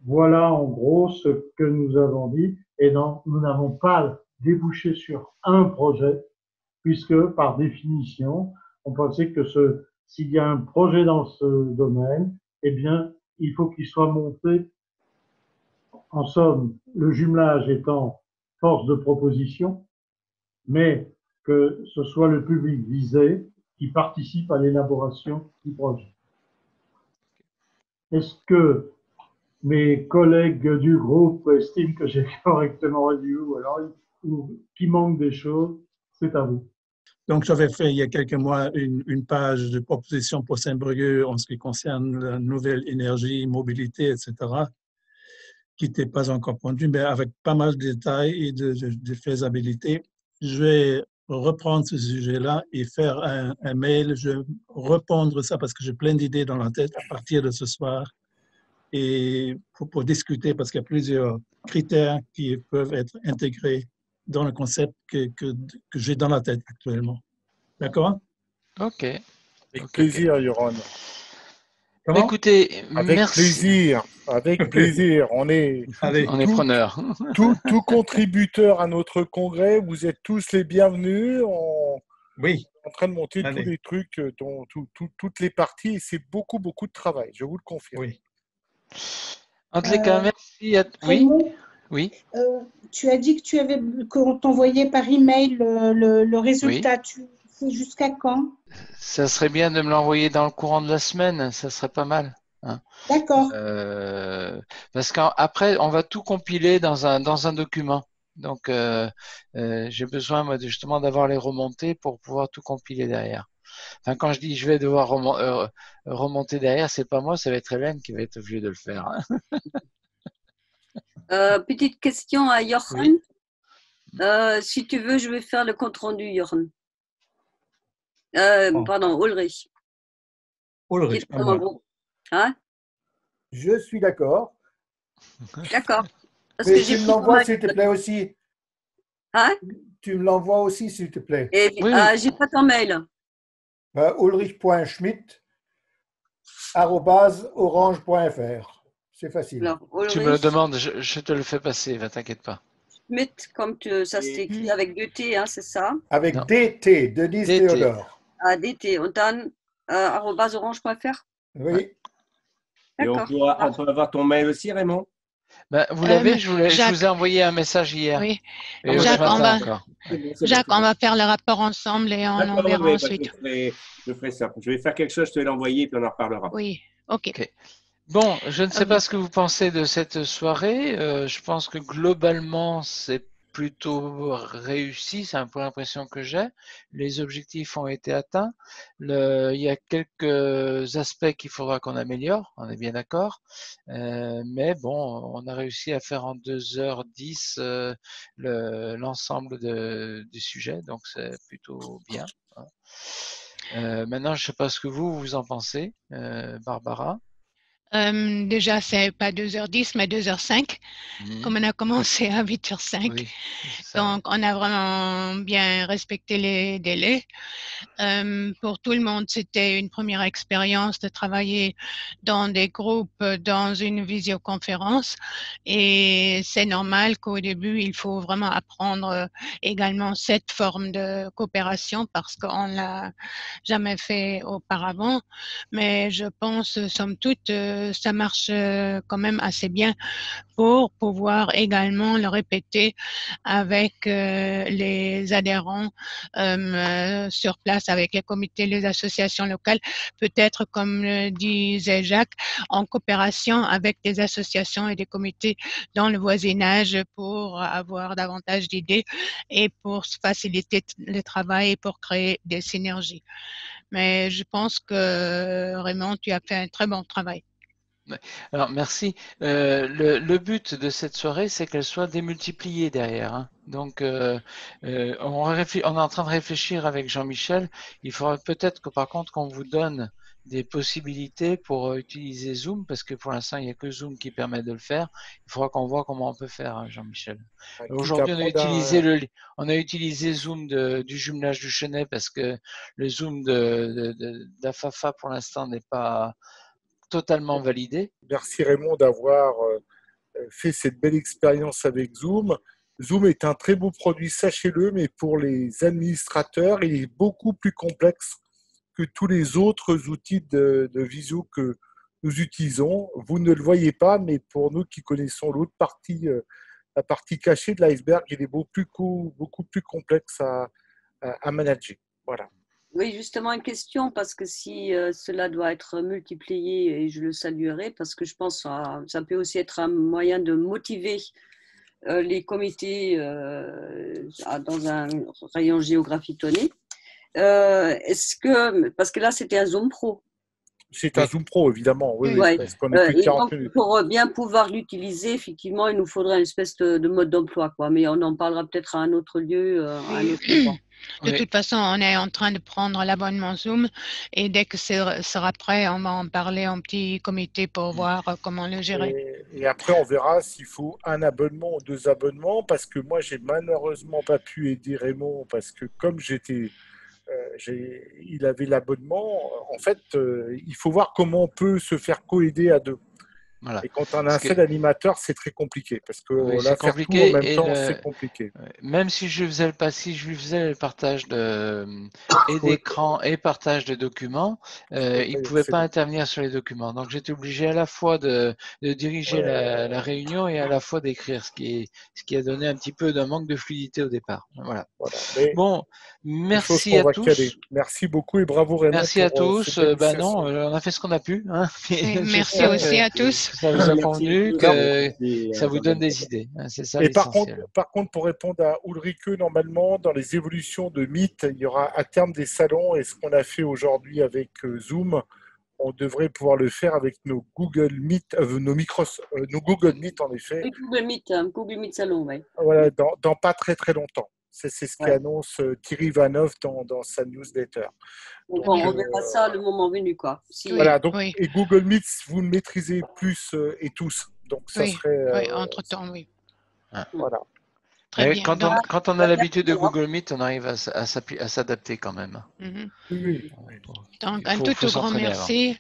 Speaker 7: Voilà en gros ce que nous avons dit, et donc nous n'avons pas débouché sur un projet, puisque par définition, on pensait que s'il y a un projet dans ce domaine, eh bien, il faut qu'il soit monté, en somme, le jumelage étant force de proposition, mais que ce soit le public visé qui participe à l'élaboration du projet. Est-ce que mes collègues du groupe estiment que j'ai correctement résumé ou qu'il manque des choses? C'est à vous.
Speaker 16: Donc, j'avais fait il y a quelques mois une page de proposition pour Saint-Brieuc en ce qui concerne la nouvelle énergie, mobilité, etc., qui n'était pas encore pondue, mais avec pas mal de détails et de faisabilité. Je vais reprendre ce sujet-là et faire un mail. Je vais répondre ça parce que j'ai plein d'idées dans la tête à partir de ce soir et pour discuter parce qu'il y a plusieurs critères qui peuvent être intégrés dans le concept que j'ai dans la tête actuellement. D'accord?
Speaker 1: Ok.
Speaker 11: Avec plaisir, Yoron.
Speaker 1: Écoutez,
Speaker 11: avec
Speaker 1: merci.
Speaker 11: Plaisir, avec plaisir. On est
Speaker 1: preneurs.
Speaker 11: Tout contributeur à notre congrès, vous êtes tous les bienvenus.
Speaker 16: Oui.
Speaker 11: En train de monter tous les trucs, toutes les parties, et c'est beaucoup, beaucoup de travail, je vous le confirme.
Speaker 16: Oui.
Speaker 1: En tous les cas, merci à... Oui.
Speaker 14: Tu as dit qu'on t'envoyait par email le résultat. C'est jusqu'à quand?
Speaker 1: Ça serait bien de me l'envoyer dans le courant de la semaine, ça serait pas mal.
Speaker 14: D'accord.
Speaker 1: Parce qu'après, on va tout compiler dans un document. Donc, j'ai besoin, moi, justement, d'avoir les remontées pour pouvoir tout compiler derrière. Enfin, quand je dis je vais devoir remonter derrière, c'est pas moi, ça va être Hélène qui va être obligée de le faire.
Speaker 22: Petite question à Jochen.
Speaker 1: Oui.
Speaker 22: Si tu veux, je vais faire le compte-rendu, Jochen. Pardon, Ulrich.
Speaker 2: Ulrich,
Speaker 22: Hein?
Speaker 2: Je suis d'accord.
Speaker 22: D'accord.
Speaker 2: Mais tu me l'envoies, s'il te plaît, aussi.
Speaker 22: Hein?
Speaker 2: Tu me l'envoies aussi, s'il te plaît.
Speaker 22: J'ai pas ton mail.
Speaker 2: ulrich.schmidt@orange.fr. C'est facile.
Speaker 22: Alors,
Speaker 1: Tu me le demandes, je te le fais passer, ne t'inquiète pas.
Speaker 22: Schmidt, comme ça s'écrit avec 2 T, hein, c'est ça?
Speaker 2: Avec DT, Denis Théodore.
Speaker 22: Ah, DT. Und dann @orange.fr.
Speaker 2: Oui.
Speaker 10: Et on peut avoir ton mail aussi, Raymond?
Speaker 1: Vous l'avez, je vous ai envoyé un message hier.
Speaker 6: Oui.
Speaker 1: Et
Speaker 6: Jacques,
Speaker 1: ce matin encore.
Speaker 6: Jacques, on va faire le rapport ensemble et on en verra ensuite.
Speaker 10: Je ferai ça. Je vais faire quelque chose, je te vais l'envoyer, puis on en reparlera.
Speaker 6: Oui, ok.
Speaker 1: Bon, je ne sais pas ce que vous pensez de cette soirée. Je pense que globalement, c'est plutôt réussi, c'est un peu l'impression que j'ai. Les objectifs ont été atteints. Il y a quelques aspects qu'il faudra qu'on améliore, on est bien d'accord. Mais bon, on a réussi à faire en 2h10 l'ensemble du sujet, donc c'est plutôt bien. Maintenant, je ne sais pas ce que vous en pensez, Barbara.
Speaker 6: Déjà, c'est pas 2h10, mais 2h05, comme on a commencé à 8h05.
Speaker 1: Oui,
Speaker 6: donc, on a vraiment bien respecté les délais. Pour tout le monde, c'était une première expérience de travailler dans des groupes, dans une visioconférence. Et c'est normal qu'au début, il faut vraiment apprendre également cette forme de coopération parce qu'on ne l'a jamais fait auparavant. Mais je pense, somme toute, ça marche quand même assez bien pour pouvoir également le répéter avec les adhérents sur place, avec les comités, les associations locales, peut-être comme le disait Jacques, en coopération avec des associations et des comités dans le voisinage pour avoir davantage d'idées et pour faciliter le travail et pour créer des synergies. Mais je pense que Raymond, tu as fait un très bon travail.
Speaker 1: Alors, merci. Le but de cette soirée, c'est qu'elle soit démultipliée derrière. Hein. Donc, on est en train de réfléchir avec Jean-Michel. Il faudra peut-être que, par contre, qu'on vous donne des possibilités pour utiliser Zoom, parce que pour l'instant, il n'y a que Zoom qui permet de le faire. Il faudra qu'on voit comment on peut faire, hein, Jean-Michel. Aujourd'hui, on a utilisé Zoom du jumelage du Chenet, parce que le Zoom d'Afafa, pour l'instant, n'est pas totalement validé.
Speaker 11: Merci Raymond d'avoir fait cette belle expérience avec Zoom. Zoom est un très beau produit, sachez-le, mais pour les administrateurs, il est beaucoup plus complexe que tous les autres outils de visio que nous utilisons. Vous ne le voyez pas, mais pour nous qui connaissons l'autre partie, la partie cachée de l'iceberg, il est beaucoup plus complexe à manager. Voilà.
Speaker 22: Oui, justement, une question, parce que si cela doit être multiplié, et je le saluerai, parce que je pense que ça peut aussi être un moyen de motiver les comités dans un rayon géographique donné. Parce que là, c'était un Zoom Pro.
Speaker 11: C'est un Zoom Pro, évidemment, oui.
Speaker 22: Ouais.
Speaker 11: Parce qu'on est plus de 40
Speaker 22: minutes. Pour bien pouvoir l'utiliser, effectivement, il nous faudrait une espèce de mode d'emploi, quoi. Mais on en parlera peut-être à un autre lieu, à un autre moment.
Speaker 6: De toute façon, on est en train de prendre l'abonnement Zoom et dès que ce sera prêt, on va en parler en petit comité pour voir comment le gérer.
Speaker 11: Et après, on verra s'il faut un abonnement ou 2 abonnements, parce que moi, j'ai malheureusement pas pu aider Raymond, parce que comme il avait l'abonnement, en fait, il faut voir comment on peut se faire co-aider à 2. Voilà. Et quand on a un seul animateur, c'est très compliqué, parce que là, faire tout en même temps, c'est compliqué.
Speaker 1: Même si je faisais le partage d'écran et partage de documents, il ne pouvait pas intervenir sur les documents. Donc j'étais obligé à la fois de diriger la réunion et à la fois d'écrire, ce qui a donné un petit peu d'un manque de fluidité au départ. Voilà. Bon, merci à tous.
Speaker 11: Merci beaucoup et bravo Raymond.
Speaker 1: Merci à tous. On a fait ce qu'on a pu. Hein.
Speaker 6: Merci aussi à tous.
Speaker 1: Ça vous a convenu, que ça vous donne des idées. C'est ça l'essentiel.
Speaker 11: Par contre, pour répondre à Ulrike, normalement, dans les évolutions de Meet, il y aura à terme des salons. Et ce qu'on a fait aujourd'hui avec Zoom, on devrait pouvoir le faire avec nos Google Meet, nos Google Meet en effet.
Speaker 22: Oui, Google Meet Salon, oui.
Speaker 11: Voilà, dans pas très très longtemps. C'est ce qu'annonce Thierry Vanoff dans sa newsletter.
Speaker 22: Donc, on verra ça le moment venu, quoi.
Speaker 11: Voilà, donc, et Google Meet, vous le maîtrisez plus et tous. Donc, ça serait.
Speaker 6: Oui, entre-temps, oui.
Speaker 11: Voilà.
Speaker 1: Très bien. Quand on a l'habitude de Google Meet, on arrive à s'adapter quand même.
Speaker 6: Donc, un tout grand merci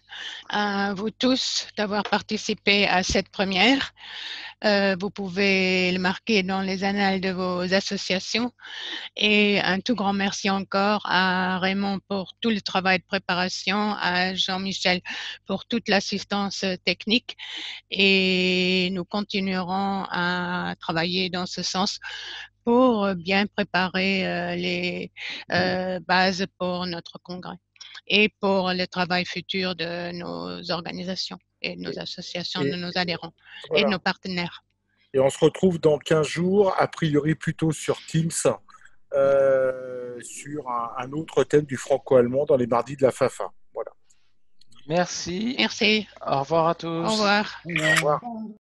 Speaker 6: à vous tous d'avoir participé à cette première. Vous pouvez le marquer dans les annales de vos associations. Et un tout grand merci encore à Raymond pour tout le travail de préparation, à Jean-Michel pour toute l'assistance technique. Et nous continuerons à travailler dans ce sens pour bien préparer les bases pour notre congrès et pour le travail futur de nos organisations et de nos associations, de nos adhérents et de nos partenaires.
Speaker 11: Et on se retrouve dans 15 jours, a priori plutôt sur Teams, sur un autre thème du franco-allemand dans les mardis de la FAFA. Voilà.
Speaker 1: Merci.
Speaker 6: Merci.
Speaker 1: Au revoir à tous.
Speaker 6: Au revoir.
Speaker 11: Au revoir.